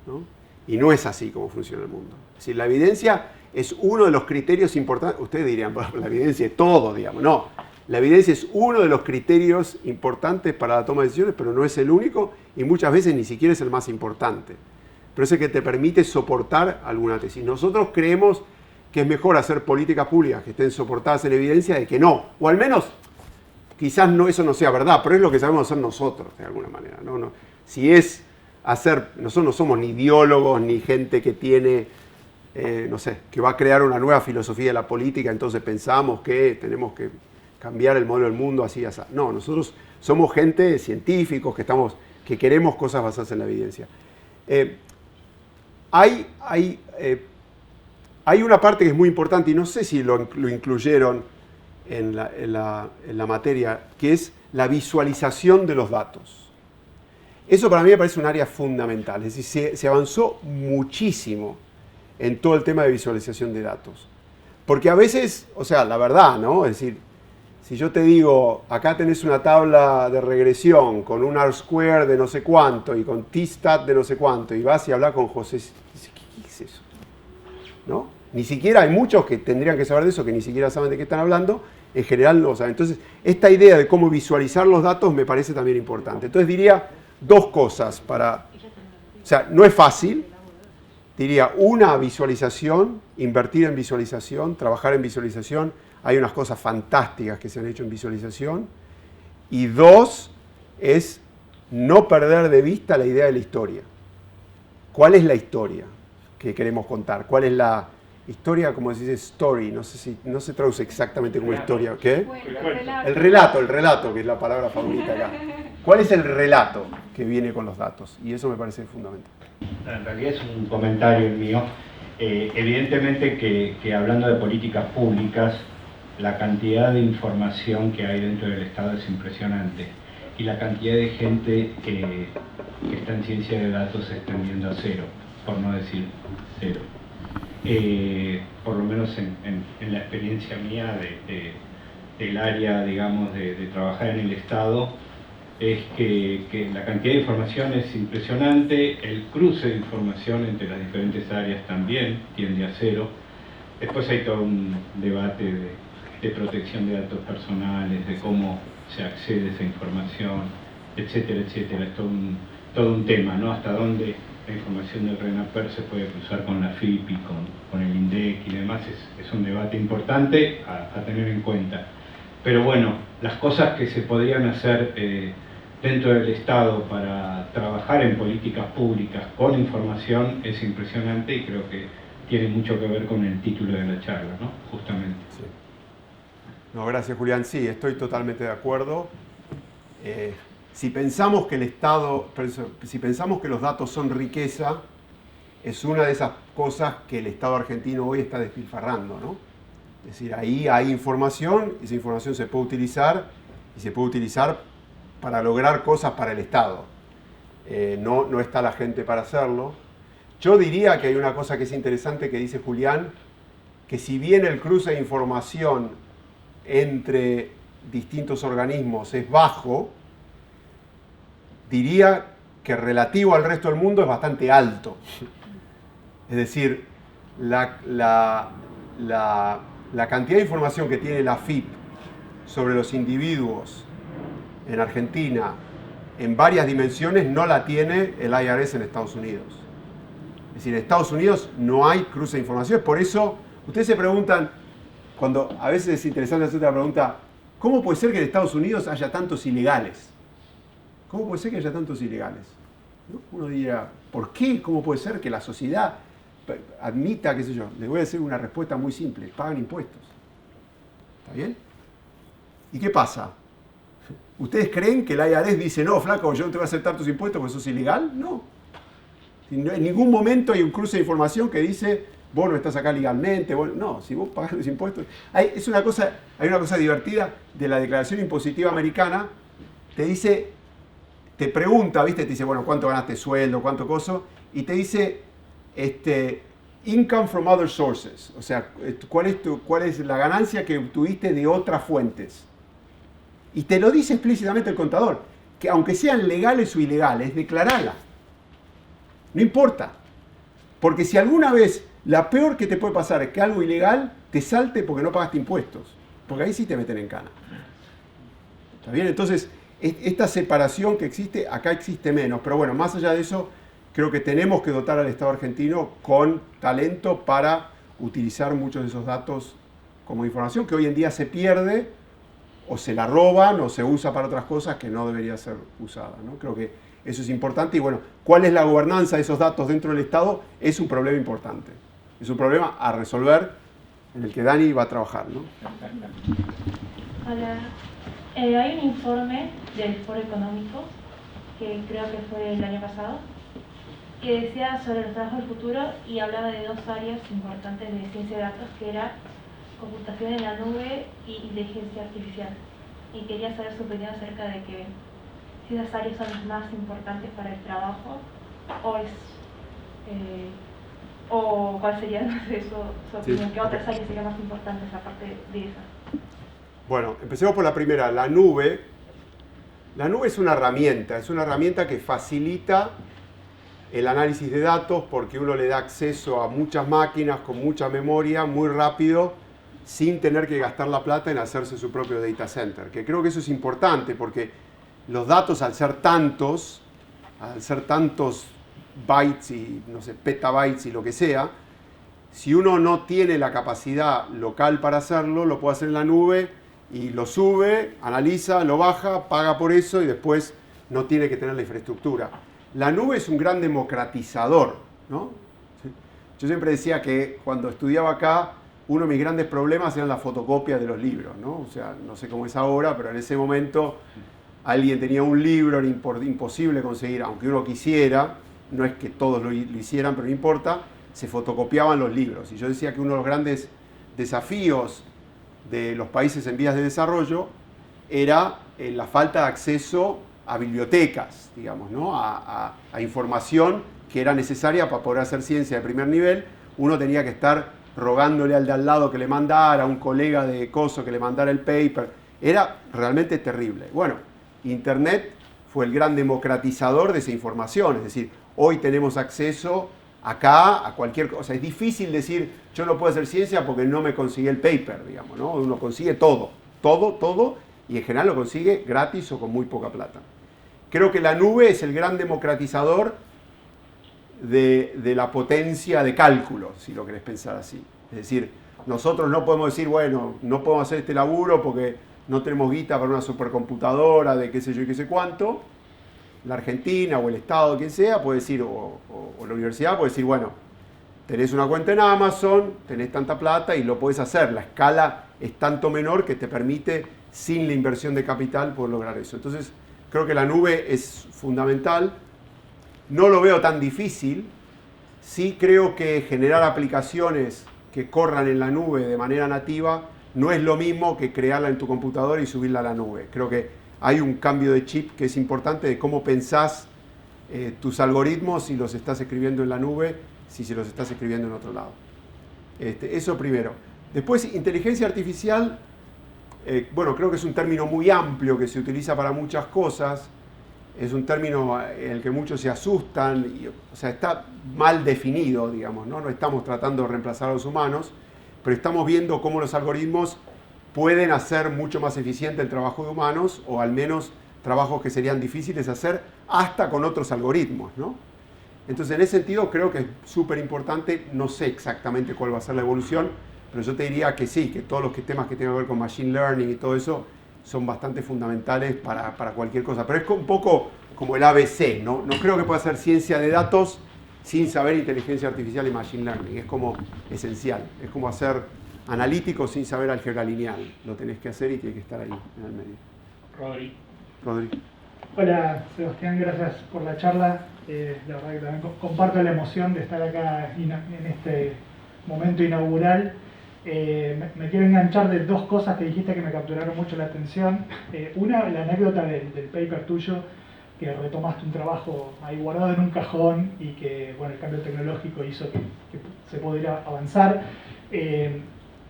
¿no? Y no es así como funciona el mundo. Es decir, la evidencia es uno de los criterios importantes. Ustedes dirían, bueno, la evidencia es todo, digamos. No, la evidencia es uno de los criterios importantes para la toma de decisiones, pero no es el único y muchas veces ni siquiera es el más importante. Pero es el que te permite soportar alguna tesis. Nosotros creemos que es mejor hacer políticas públicas que estén soportadas en evidencia de que no. O al menos, quizás no, eso no sea verdad, pero es lo que sabemos hacer nosotros, de alguna manera. No, si es hacer, nosotros no somos ni ideólogos, ni gente que tiene, no sé, que va a crear una nueva filosofía de la política, entonces pensamos que tenemos que cambiar el modelo del mundo así y así. No, nosotros somos gente, científicos, que queremos cosas basadas en la evidencia. Hay una parte que es muy importante, y no sé si lo incluyeron en la materia, que es la visualización de los datos. Eso para mí me parece un área fundamental, es decir, se avanzó muchísimo en todo el tema de visualización de datos. Porque a veces, o sea, la verdad, ¿no? Es decir, si yo te digo, acá tenés una tabla de regresión con un R-square de no sé cuánto y con T-stat de no sé cuánto, y vas y hablas con José, dice, ¿qué es eso? ¿No? Ni siquiera hay muchos que tendrían que saber de eso, que ni siquiera saben de qué están hablando, en general no saben. Entonces, esta idea de cómo visualizar los datos me parece también importante. Entonces diría dos cosas para... O sea, no es fácil, Diría, una, visualización, invertir en visualización, trabajar en visualización. Hay unas cosas fantásticas que se han hecho en visualización. Y dos, es no perder de vista la idea de la historia. ¿Cuál es la historia que queremos contar? ¿Cuál es la historia, como se dice, story? No sé si no se traduce exactamente como historia. ¿Qué? El relato, que es la palabra favorita acá. ¿Cuál es el relato que viene con los datos? Y eso me parece fundamental. En realidad es un comentario mío. Evidentemente que hablando de políticas públicas, la cantidad de información que hay dentro del Estado es impresionante. Y la cantidad de gente que está en ciencia de datos se está tendiendo a cero, por no decir cero. Por lo menos en la experiencia mía del área, digamos, de trabajar en el Estado, es que la cantidad de información es impresionante, el cruce de información entre las diferentes áreas también tiende a cero. Después hay todo un debate de protección de datos personales, de cómo se accede a esa información, etcétera, etcétera. Es todo un tema, ¿no? Hasta dónde la información del RENAPER se puede cruzar con la FIP y con el INDEC y demás. Es un debate importante a tener en cuenta. Pero bueno, las cosas que se podrían hacer dentro del Estado para trabajar en políticas públicas con información es impresionante y creo que tiene mucho que ver con el título de la charla, ¿no? Justamente. Sí. No, gracias, Julián. Sí, estoy totalmente de acuerdo. Si pensamos que el Estado, si pensamos que los datos son riqueza, es una de esas cosas que el Estado argentino hoy está despilfarrando, ¿no? Es decir, ahí hay información, esa información se puede utilizar y se puede utilizar para lograr cosas para el Estado. No está la gente para hacerlo. Yo diría que hay una cosa que es interesante que dice Julián, que si bien el cruce de información entre distintos organismos es bajo, diría que relativo al resto del mundo es bastante alto. Es decir, la cantidad de información que tiene la FIP sobre los individuos en Argentina en varias dimensiones no la tiene el IRS en Estados Unidos. Es decir, en Estados Unidos no hay cruce de información. Por eso, ustedes se preguntan, cuando a veces es interesante hacer la pregunta, ¿cómo puede ser que en Estados Unidos haya tantos ilegales? ¿Cómo puede ser que haya tantos ilegales? ¿No? Uno diría, ¿por qué? ¿Cómo puede ser que la sociedad admita, qué sé yo? Les voy a hacer una respuesta muy simple, pagan impuestos. ¿Está bien? ¿Y qué pasa? ¿Ustedes creen que el IRS dice, no, flaco, yo no te voy a aceptar tus impuestos porque sos ilegal? No. En ningún momento hay un cruce de información que dice, vos no estás acá legalmente. No, si vos pagás los impuestos... Hay una cosa divertida de la declaración impositiva americana, te pregunta, ¿viste? Te dice, bueno, ¿cuánto ganaste sueldo? ¿Cuánto coso? Y te dice, income from other sources. O sea, ¿cuál es la ganancia que obtuviste de otras fuentes? Y te lo dice explícitamente el contador, que aunque sean legales o ilegales, declarala. No importa. Porque si alguna vez la peor que te puede pasar es que algo ilegal te salte porque no pagaste impuestos. Porque ahí sí te meten en cana. ¿Está bien? Entonces, esta separación que existe, acá existe menos. Pero bueno, más allá de eso, creo que tenemos que dotar al Estado argentino con talento para utilizar muchos de esos datos como información que hoy en día se pierde o se la roban o se usa para otras cosas que no debería ser usada, ¿no? Creo que eso es importante y bueno, ¿cuál es la gobernanza de esos datos dentro del Estado? Es un problema importante. Es un problema a resolver en el que Dani va a trabajar, ¿no? Hola. Hay un informe del Foro Económico, que creo que fue el año pasado, que decía sobre los trabajos del futuro y hablaba de dos áreas importantes de ciencia de datos, que era computación en la nube y inteligencia artificial. Y quería saber su opinión acerca de que si esas áreas son las más importantes para el trabajo o cuál sería, no sé, su opinión, qué otras áreas serían más importantes aparte de esa. Bueno, empecemos por la primera, la nube. La nube es una herramienta que facilita el análisis de datos porque uno le da acceso a muchas máquinas con mucha memoria, muy rápido, sin tener que gastar la plata en hacerse su propio data center. Que creo que eso es importante porque los datos, al ser tantos bytes y, no sé, petabytes y lo que sea. Si uno no tiene la capacidad local para hacerlo, lo puede hacer en la nube y lo sube, analiza, lo baja, paga por eso y después no tiene que tener la infraestructura. La nube es un gran democratizador, ¿no? Yo siempre decía que cuando estudiaba acá, uno de mis grandes problemas eran las fotocopias de los libros, ¿no? O sea, no sé cómo es ahora, pero en ese momento alguien tenía un libro, era imposible conseguir, aunque uno quisiera, no es que todos lo hicieran, pero no importa, se fotocopiaban los libros. Y yo decía que uno de los grandes desafíos de los países en vías de desarrollo era la falta de acceso a bibliotecas, digamos, ¿no? a información que era necesaria para poder hacer ciencia de primer nivel. Uno tenía que estar rogándole al de al lado que le mandara, a un colega de coso que le mandara el paper. Era realmente terrible. Bueno, Internet fue el gran democratizador de esa información. Es decir, hoy tenemos acceso acá a cualquier cosa. Es difícil decir, yo no puedo hacer ciencia porque no me conseguí el paper, digamos, ¿no? Uno consigue todo, y en general lo consigue gratis o con muy poca plata. Creo que la nube es el gran democratizador de la potencia de cálculo, si lo querés pensar así. Es decir, nosotros no podemos decir, bueno, no podemos hacer este laburo porque no tenemos guita para una supercomputadora de qué sé yo y qué sé cuánto. La Argentina o el Estado, quien sea, puede decir, o la universidad puede decir, bueno, tenés una cuenta en Amazon, tenés tanta plata y lo podés hacer. La escala es tanto menor que te permite, sin la inversión de capital, poder lograr eso. Entonces, creo que la nube es fundamental. No lo veo tan difícil. Sí creo que generar aplicaciones que corran en la nube de manera nativa no es lo mismo que crearla en tu computadora y subirla a la nube. Creo que hay un cambio de chip que es importante de cómo pensás tus algoritmos si los estás escribiendo en la nube, si los estás escribiendo en otro lado. Eso primero. Después, inteligencia artificial, bueno, creo que es un término muy amplio que se utiliza para muchas cosas. Es un término en el que muchos se asustan, o sea, está mal definido, digamos, ¿no? No estamos tratando de reemplazar a los humanos, pero estamos viendo cómo los algoritmos pueden hacer mucho más eficiente el trabajo de humanos, o al menos trabajos que serían difíciles de hacer, hasta con otros algoritmos, ¿no? Entonces, en ese sentido, creo que es súper importante. No sé exactamente cuál va a ser la evolución, pero yo te diría que sí, que todos los temas que tengan que ver con Machine Learning y todo eso son bastante fundamentales para cualquier cosa. Pero es un poco como el ABC, ¿no? No creo que pueda ser ciencia de datos sin saber inteligencia artificial y Machine Learning. Es como esencial. Es como hacer analítico sin saber álgebra lineal. Lo tenés que hacer y tiene que estar ahí, en el medio. Rodri. Hola, Sebastián, gracias por la charla. La verdad que también comparto la emoción de estar acá en este momento inaugural. Me quiero enganchar de dos cosas que dijiste que me capturaron mucho la atención. Una, la anécdota del paper tuyo, que retomaste un trabajo ahí guardado en un cajón y que, bueno, el cambio tecnológico hizo que se pudiera avanzar.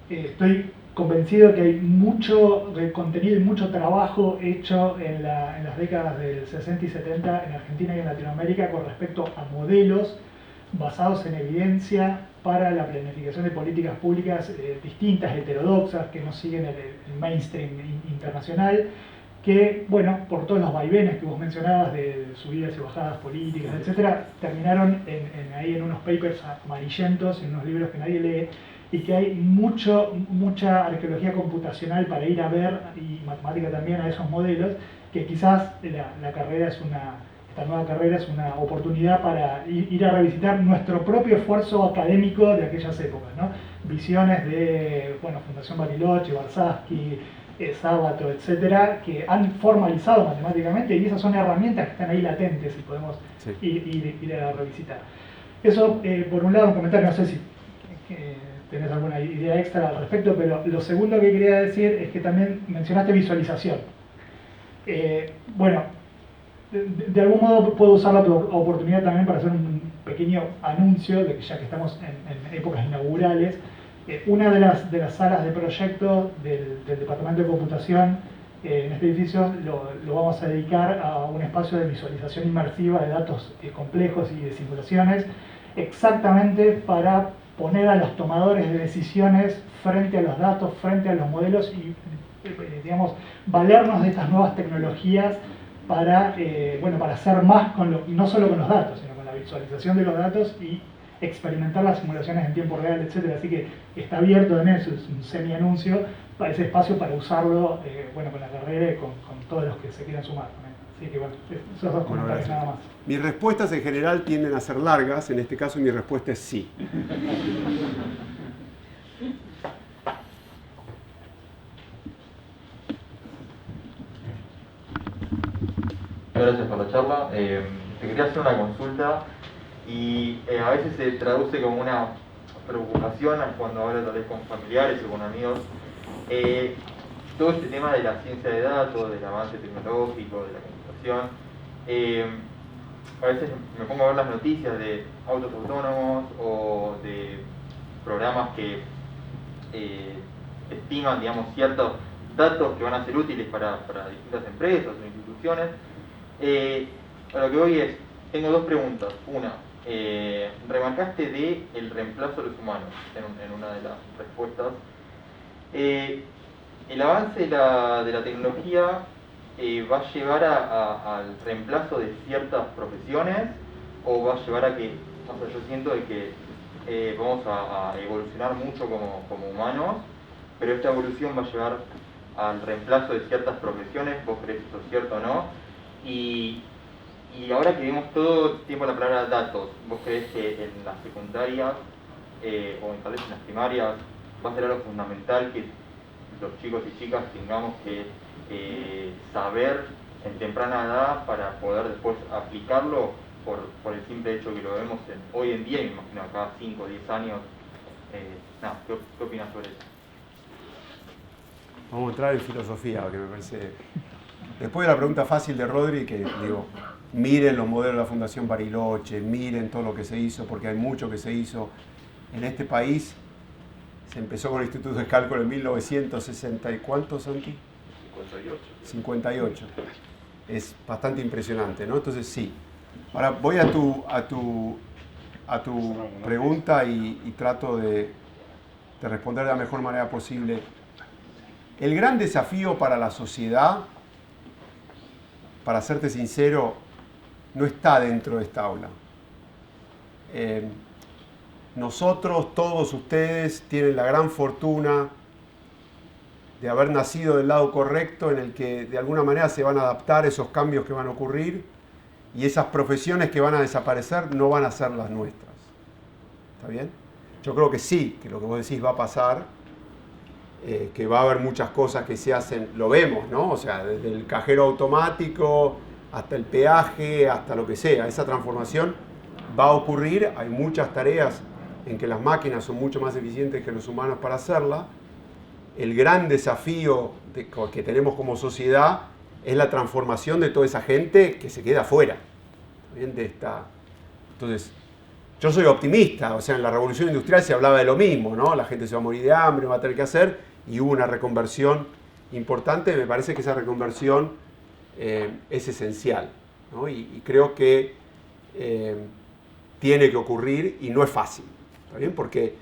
Estoy convencido que hay mucho contenido y mucho trabajo hecho en las décadas del 60 y 70 en Argentina y en Latinoamérica con respecto a modelos basados en evidencia para la planificación de políticas públicas distintas, heterodoxas, que no siguen el mainstream internacional, que, bueno, por todos los vaivenes que vos mencionabas de subidas y bajadas políticas, etcétera, terminaron ahí en unos papers amarillentos, en unos libros que nadie lee, y que hay mucha arqueología computacional para ir a ver, y matemática también, a esos modelos, que quizás esta nueva carrera es una oportunidad para ir a revisitar nuestro propio esfuerzo académico de aquellas épocas, ¿no? Visiones de, bueno, Fundación Bariloche, Barsaski, Sábato, etcétera, que han formalizado matemáticamente, y esas son herramientas que están ahí latentes y podemos ir a revisitar. Eso, por un lado, un comentario, no sé si tenés alguna idea extra al respecto, pero lo segundo que quería decir es que también mencionaste visualización. Bueno, de algún modo puedo usar la oportunidad también para hacer un pequeño anuncio de que, ya que estamos en épocas inaugurales, una de las salas de proyecto del Departamento de Computación en este edificio lo vamos a dedicar a un espacio de visualización inmersiva de datos complejos y de simulaciones, exactamente para poner a los tomadores de decisiones frente a los datos, frente a los modelos y, digamos, valernos de estas nuevas tecnologías para hacer más no solo con los datos, sino con la la visualización de los datos y experimentar las simulaciones en tiempo real, etc. Así que está abierto en eso, es un semi-anuncio, para ese espacio para usarlo con la carrera y con todos los que se quieran sumar también. Así que bueno, esos dos comentarios nada más. Mis respuestas en general tienden a ser largas, en este caso mi respuesta es sí. Gracias por la charla. Te quería hacer una consulta y a veces se traduce como una preocupación cuando hablo tal vez con familiares o con amigos. Todo este tema de la ciencia de datos, del avance tecnológico, de la computación, a veces me pongo a ver las noticias de autos autónomos o de programas que estiman, digamos, ciertos datos que van a ser útiles para distintas empresas o instituciones. A lo que voy es, tengo dos preguntas. Una, remarcaste de el reemplazo de los humanos en una de las respuestas. ¿El avance de la tecnología va a llevar al reemplazo de ciertas profesiones o va a llevar a que, o sea, yo siento de que vamos a evolucionar mucho como humanos, pero esta evolución va a llevar al reemplazo de ciertas profesiones? ¿Vos crees que eso es cierto o no? Y ahora que vemos todo el tiempo la palabra datos, ¿vos crees que en las secundarias o tal vez en las primarias va a ser algo fundamental que los chicos y chicas tengamos que saber en temprana edad para poder después aplicarlo por el simple hecho que lo vemos hoy en día, y me imagino cada 5 o 10 años? ¿Qué opinas sobre eso? Vamos a entrar en filosofía, que me parece... Después de la pregunta fácil de Rodri, que digo, miren los modelos de la Fundación Bariloche, miren todo lo que se hizo, porque hay mucho que se hizo en este país. Se empezó con el Instituto de Cálculo en 1960 y ¿cuántos, Santi? 58. Es bastante impresionante, ¿no? Entonces sí. Ahora voy a tu pregunta y trato de responder de la mejor manera posible. El gran desafío para la sociedad, para serte sincero, no está dentro de esta aula. Nosotros, todos ustedes, tienen la gran fortuna de haber nacido del lado correcto, en el que de alguna manera se van a adaptar esos cambios que van a ocurrir, y esas profesiones que van a desaparecer no van a ser las nuestras. ¿Está bien? Yo creo que sí, que lo que vos decís va a pasar, que va a haber muchas cosas que se hacen, lo vemos, ¿no? O sea, desde el cajero automático hasta el peaje, hasta lo que sea, esa transformación va a ocurrir. Hay muchas tareas en que las máquinas son mucho más eficientes que los humanos para hacerla. El gran desafío que tenemos como sociedad es la transformación de toda esa gente que se queda afuera. ¿Bien? Entonces, yo soy optimista, o sea, en la revolución industrial se hablaba de lo mismo, ¿no? La gente se va a morir de hambre, no va a tener que hacer, y hubo una reconversión importante. Me parece que esa reconversión es esencial, ¿no? Y creo que tiene que ocurrir y no es fácil, ¿está bien? Porque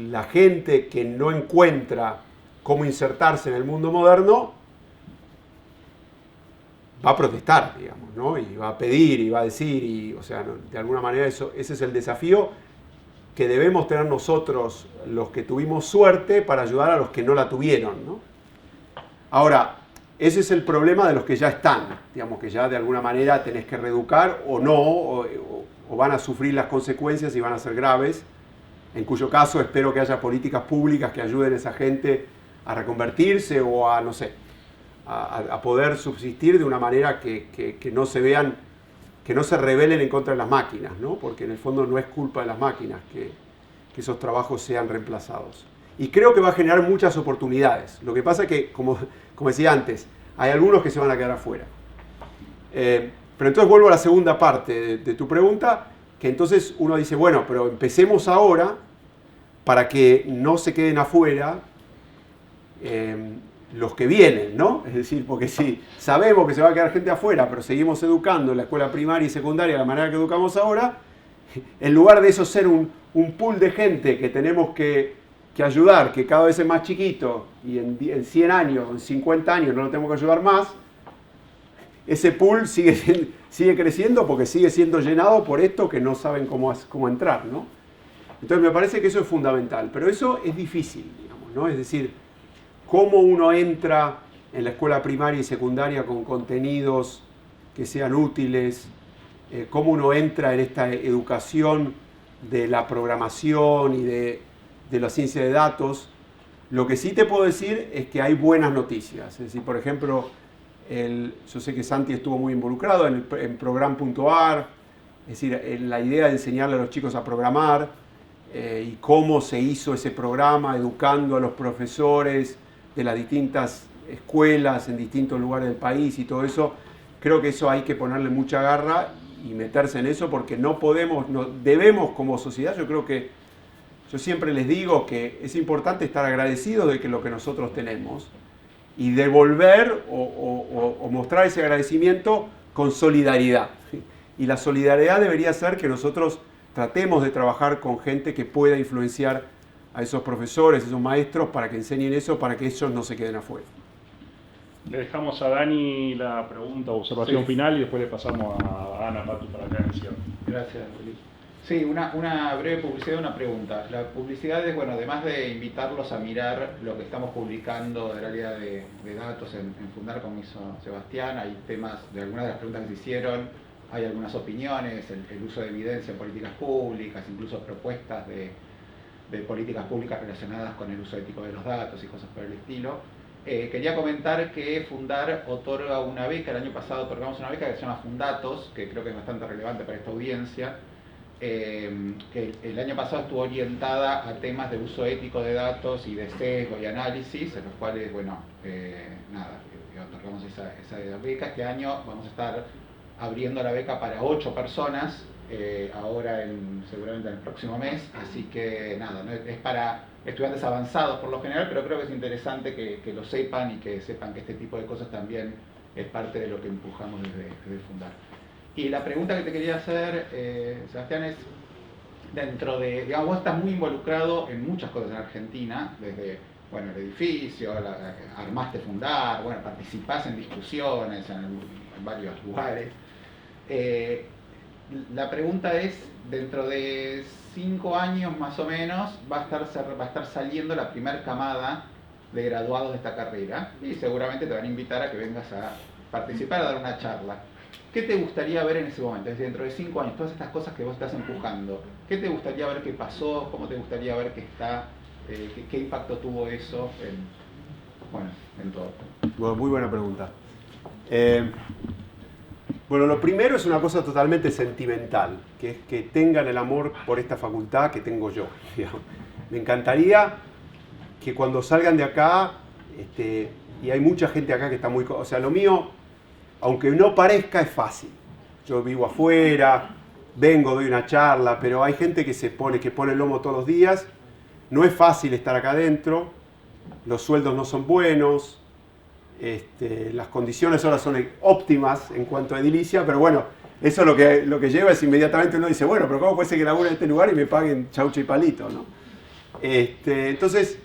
la gente que no encuentra cómo insertarse en el mundo moderno va a protestar, digamos, ¿no? Y va a pedir y va a decir, o sea, de alguna manera ese es el desafío que debemos tener nosotros, los que tuvimos suerte, para ayudar a los que no la tuvieron, ¿no? Ahora, ese es el problema de los que ya están, digamos, que ya de alguna manera tenés que reeducar o no, o van a sufrir las consecuencias y van a ser graves, en cuyo caso espero que haya políticas públicas que ayuden a esa gente a reconvertirse o a, no sé, a poder subsistir de una manera que no se vean, que no se rebelen en contra de las máquinas, ¿no? Porque en el fondo no es culpa de las máquinas que esos trabajos sean reemplazados. Y creo que va a generar muchas oportunidades. Lo que pasa es que, como decía antes, hay algunos que se van a quedar afuera. Pero entonces vuelvo a la segunda parte de tu pregunta, que entonces uno dice, bueno, pero empecemos ahora para que no se queden afuera los que vienen, ¿no? Es decir, porque si sabemos que se va a quedar gente afuera, pero seguimos educando en la escuela primaria y secundaria de la manera que educamos ahora, en lugar de eso ser un pool de gente que tenemos que ayudar, que cada vez es más chiquito, y en 100 años, en 50 años no lo tenemos que ayudar más, ese pool sigue creciendo porque sigue siendo llenado por esto que no saben cómo entrar, ¿no? Entonces me parece que eso es fundamental, pero eso es difícil, digamos, ¿no? Es decir, cómo uno entra en la escuela primaria y secundaria con contenidos que sean útiles, cómo uno entra en esta educación de la programación y de la ciencia de datos. Lo que sí te puedo decir es que hay buenas noticias. Es decir, por ejemplo, yo sé que Santi estuvo muy involucrado en Program.ar, es decir, en la idea de enseñarle a los chicos a programar y cómo se hizo ese programa, educando a los profesores de las distintas escuelas en distintos lugares del país y todo eso. Creo que eso hay que ponerle mucha garra y meterse en eso porque debemos como sociedad, yo siempre les digo que es importante estar agradecidos de lo que nosotros tenemos y devolver o mostrar ese agradecimiento con solidaridad. Y la solidaridad debería ser que nosotros tratemos de trabajar con gente que pueda influenciar a esos profesores, esos maestros, para que enseñen eso, para que ellos no se queden afuera. Le dejamos a Dani la pregunta o observación final y después le pasamos a Ana Patu para que haga el cierre. Gracias, Felipe. Sí, una breve publicidad, una pregunta. La publicidad es, bueno, además de invitarlos a mirar lo que estamos publicando del área de datos en Fundar, como hizo Sebastián, hay temas de algunas de las preguntas que se hicieron, hay algunas opiniones, el uso de evidencia en políticas públicas, incluso propuestas de políticas públicas relacionadas con el uso ético de los datos y cosas por el estilo. Quería comentar que Fundar otorga una beca, el año pasado otorgamos una beca que se llama Fundatos, que creo que es bastante relevante para esta audiencia, que el año pasado estuvo orientada a temas de uso ético de datos y de sesgo y análisis, en los cuales, bueno, otorgamos esa beca. Este año vamos a estar abriendo la beca para 8 personas, ahora seguramente en el próximo mes, así que nada, ¿no? Es para estudiantes avanzados por lo general, pero creo que es interesante que lo sepan y que sepan que este tipo de cosas también es parte de lo que empujamos desde Fundar. Y la pregunta que te quería hacer, Sebastián, es dentro de, digamos, vos estás muy involucrado en muchas cosas en Argentina, desde, bueno, el edificio, armaste Fundar, bueno, participás en discusiones en varios lugares. La pregunta es, dentro de 5 años más o menos va a estar saliendo la primera camada de graduados de esta carrera y seguramente te van a invitar a que vengas a participar, a dar una charla. ¿Qué te gustaría ver en ese momento? Es decir, dentro de 5 años, todas estas cosas que vos estás empujando, ¿qué te gustaría ver que pasó? ¿Cómo te gustaría ver que está? ¿Qué impacto tuvo eso en todo? Bueno, muy buena pregunta. Bueno, lo primero es una cosa totalmente sentimental, que es que tengan el amor por esta facultad que tengo yo. Digamos. Me encantaría que cuando salgan de acá, y hay mucha gente acá que está muy... O sea, lo mío, aunque no parezca, es fácil. Yo vivo afuera, vengo, doy una charla, pero hay gente que pone el lomo todos los días. No es fácil estar acá adentro, los sueldos no son buenos, las condiciones ahora son óptimas en cuanto a edilicia, pero bueno, eso lo que lleva es inmediatamente uno dice, bueno, pero ¿cómo puede ser que labure en este lugar y me paguen chaucha y palito, ¿no? Entonces,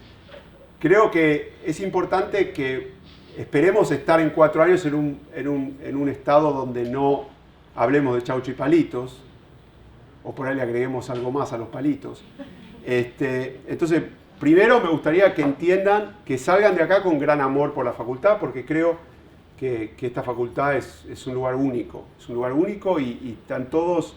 creo que es importante que esperemos estar en 4 años en un estado donde no hablemos de chaucha y palitos, o por ahí le agreguemos algo más a los palitos. Entonces, primero me gustaría que entiendan, que salgan de acá con gran amor por la facultad, porque creo que esta facultad es un lugar único. Es un lugar único y están todos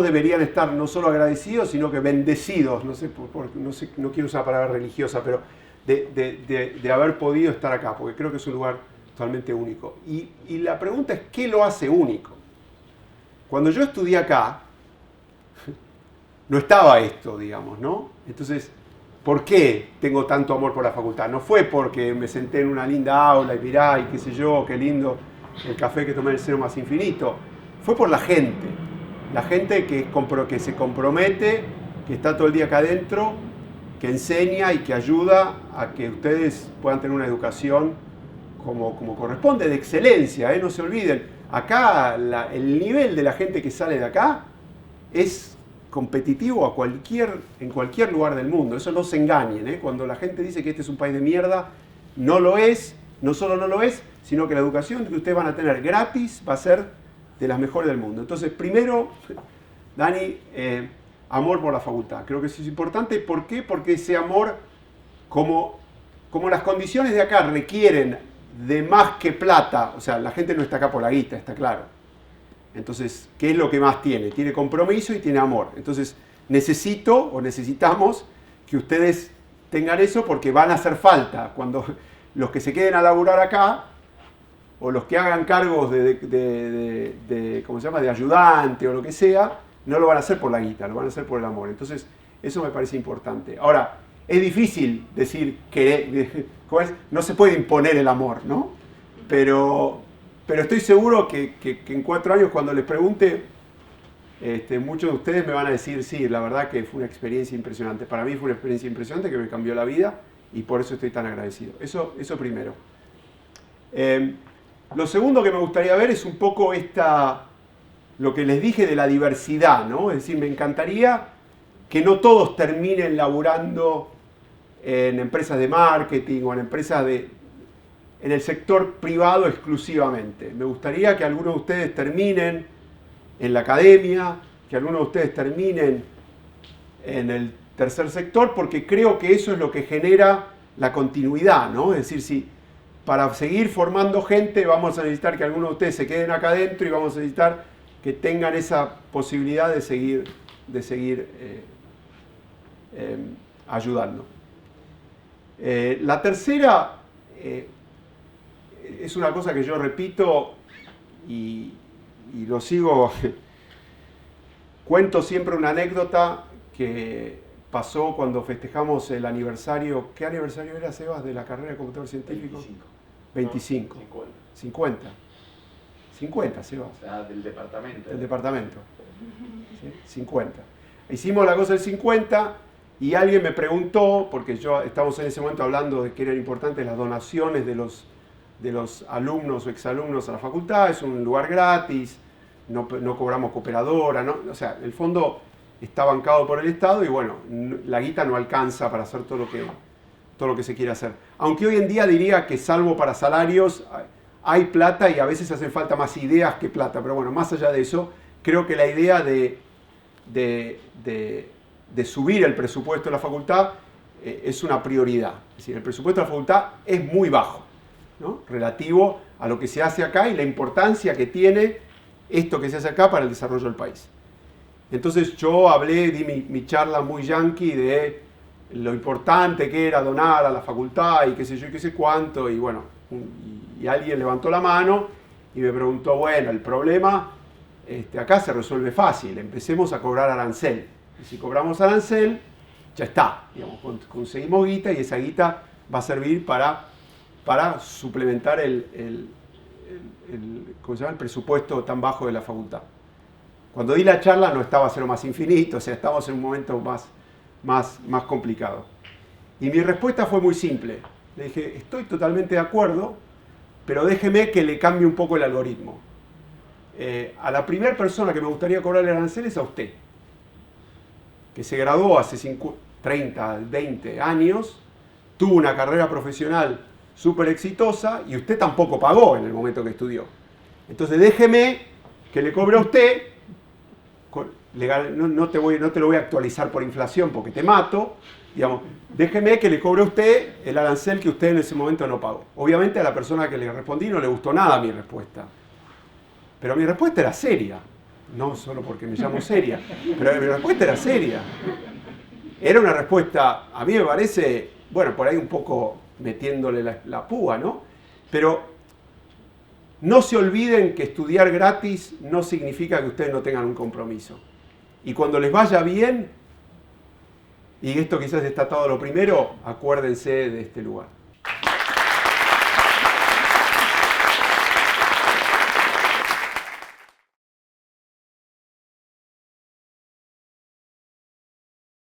deberían estar no solo agradecidos, sino que bendecidos. No quiero usar la palabra religiosa, pero de haber podido estar acá, porque creo que es un lugar totalmente único. Y la pregunta es, ¿qué lo hace único? Cuando yo estudié acá, no estaba esto, digamos, ¿no? Entonces, ¿por qué tengo tanto amor por la facultad? No fue porque me senté en una linda aula y mirá, y qué sé yo, qué lindo el café que tomé en el Seno Más Infinito. Fue por la gente que se compromete, que está todo el día acá adentro, que enseña y que ayuda a que ustedes puedan tener una educación como corresponde, de excelencia, no se olviden. Acá el nivel de la gente que sale de acá es competitivo en cualquier lugar del mundo. Eso no se engañen, Cuando la gente dice que este es un país de mierda, no lo es, no solo no lo es, sino que la educación que ustedes van a tener gratis va a ser de las mejores del mundo. Entonces, primero, Dani, amor por la facultad. Creo que eso es importante. ¿Por qué? Porque ese amor, como las condiciones de acá requieren de más que plata, o sea, la gente no está acá por la guita, está claro. Entonces, ¿qué es lo que más tiene? Tiene compromiso y tiene amor. Entonces, necesitamos que ustedes tengan eso porque van a hacer falta. Cuando los que se queden a laburar acá, o los que hagan cargos ¿cómo se llama?, de ayudante o lo que sea, no lo van a hacer por la guita, lo van a hacer por el amor. Entonces, eso me parece importante. Ahora, es difícil decir que no se puede imponer el amor, ¿no? Pero estoy seguro que en 4 años, cuando les pregunte, muchos de ustedes me van a decir, sí, la verdad que fue una experiencia impresionante. Para mí fue una experiencia impresionante que me cambió la vida y por eso estoy tan agradecido. Eso primero. Lo segundo que me gustaría ver es un poco lo que les dije de la diversidad, ¿no? Es decir, me encantaría que no todos terminen laburando en empresas de marketing o en empresas en el sector privado exclusivamente. Me gustaría que algunos de ustedes terminen en la academia, que algunos de ustedes terminen en el tercer sector, porque creo que eso es lo que genera la continuidad, ¿no? Es decir, si para seguir formando gente vamos a necesitar que algunos de ustedes se queden acá adentro y vamos a necesitar que tengan esa posibilidad de seguir ayudando. La tercera es una cosa que yo repito y lo sigo. Cuento siempre una anécdota que pasó cuando festejamos el aniversario. ¿Qué aniversario era, Sebas, de la carrera de computador científico? 25. 50, Sebas. Del departamento. Del departamento. ¿Sí? 50. Hicimos la cosa del 50 y alguien me preguntó, porque estamos en ese momento hablando de que eran importantes las donaciones de los alumnos o exalumnos a la facultad. Es un lugar gratis, no cobramos cooperadora, ¿no? O sea, el fondo está bancado por el Estado y bueno, la guita no alcanza para hacer todo lo que se quiere hacer. Aunque hoy en día diría que salvo para salarios hay plata y a veces hacen falta más ideas que plata, pero bueno, más allá de eso, creo que la idea de subir el presupuesto de la facultad es una prioridad. Es decir, el presupuesto de la facultad es muy bajo, ¿no?, relativo a lo que se hace acá y la importancia que tiene esto que se hace acá para el desarrollo del país. Entonces yo di mi charla muy yanqui de lo importante que era donar a la facultad y qué sé yo y qué sé cuánto, y bueno, y alguien levantó la mano y me preguntó, bueno, el problema acá se resuelve fácil, empecemos a cobrar arancel. Y si cobramos arancel, ya está, digamos, conseguimos guita y esa guita va a servir para suplementar ¿cómo se llama?, el presupuesto tan bajo de la facultad. Cuando di la charla no estaba Cero más Infinito, o sea, estábamos en un momento más complicado. Y mi respuesta fue muy simple. Le dije, estoy totalmente de acuerdo, pero déjeme que le cambie un poco el algoritmo. A la primera persona que me gustaría cobrarle arancel es a usted, que se graduó hace 30, 20 años, tuvo una carrera profesional súper exitosa y usted tampoco pagó en el momento que estudió. Entonces déjeme que le cobre a usted, no te lo voy a actualizar por inflación porque te mato, digamos, déjeme que le cobre a usted el arancel que usted en ese momento no pagó. Obviamente a la persona que le respondí no le gustó nada mi respuesta, pero mi respuesta era seria, no solo porque me llamo seria, pero mi respuesta era seria. Era una respuesta, a mí me parece, bueno, por ahí un poco metiéndole la púa, ¿no? Pero no se olviden que estudiar gratis no significa que ustedes no tengan un compromiso. Y cuando les vaya bien, y esto quizás está todo lo primero, acuérdense de este lugar.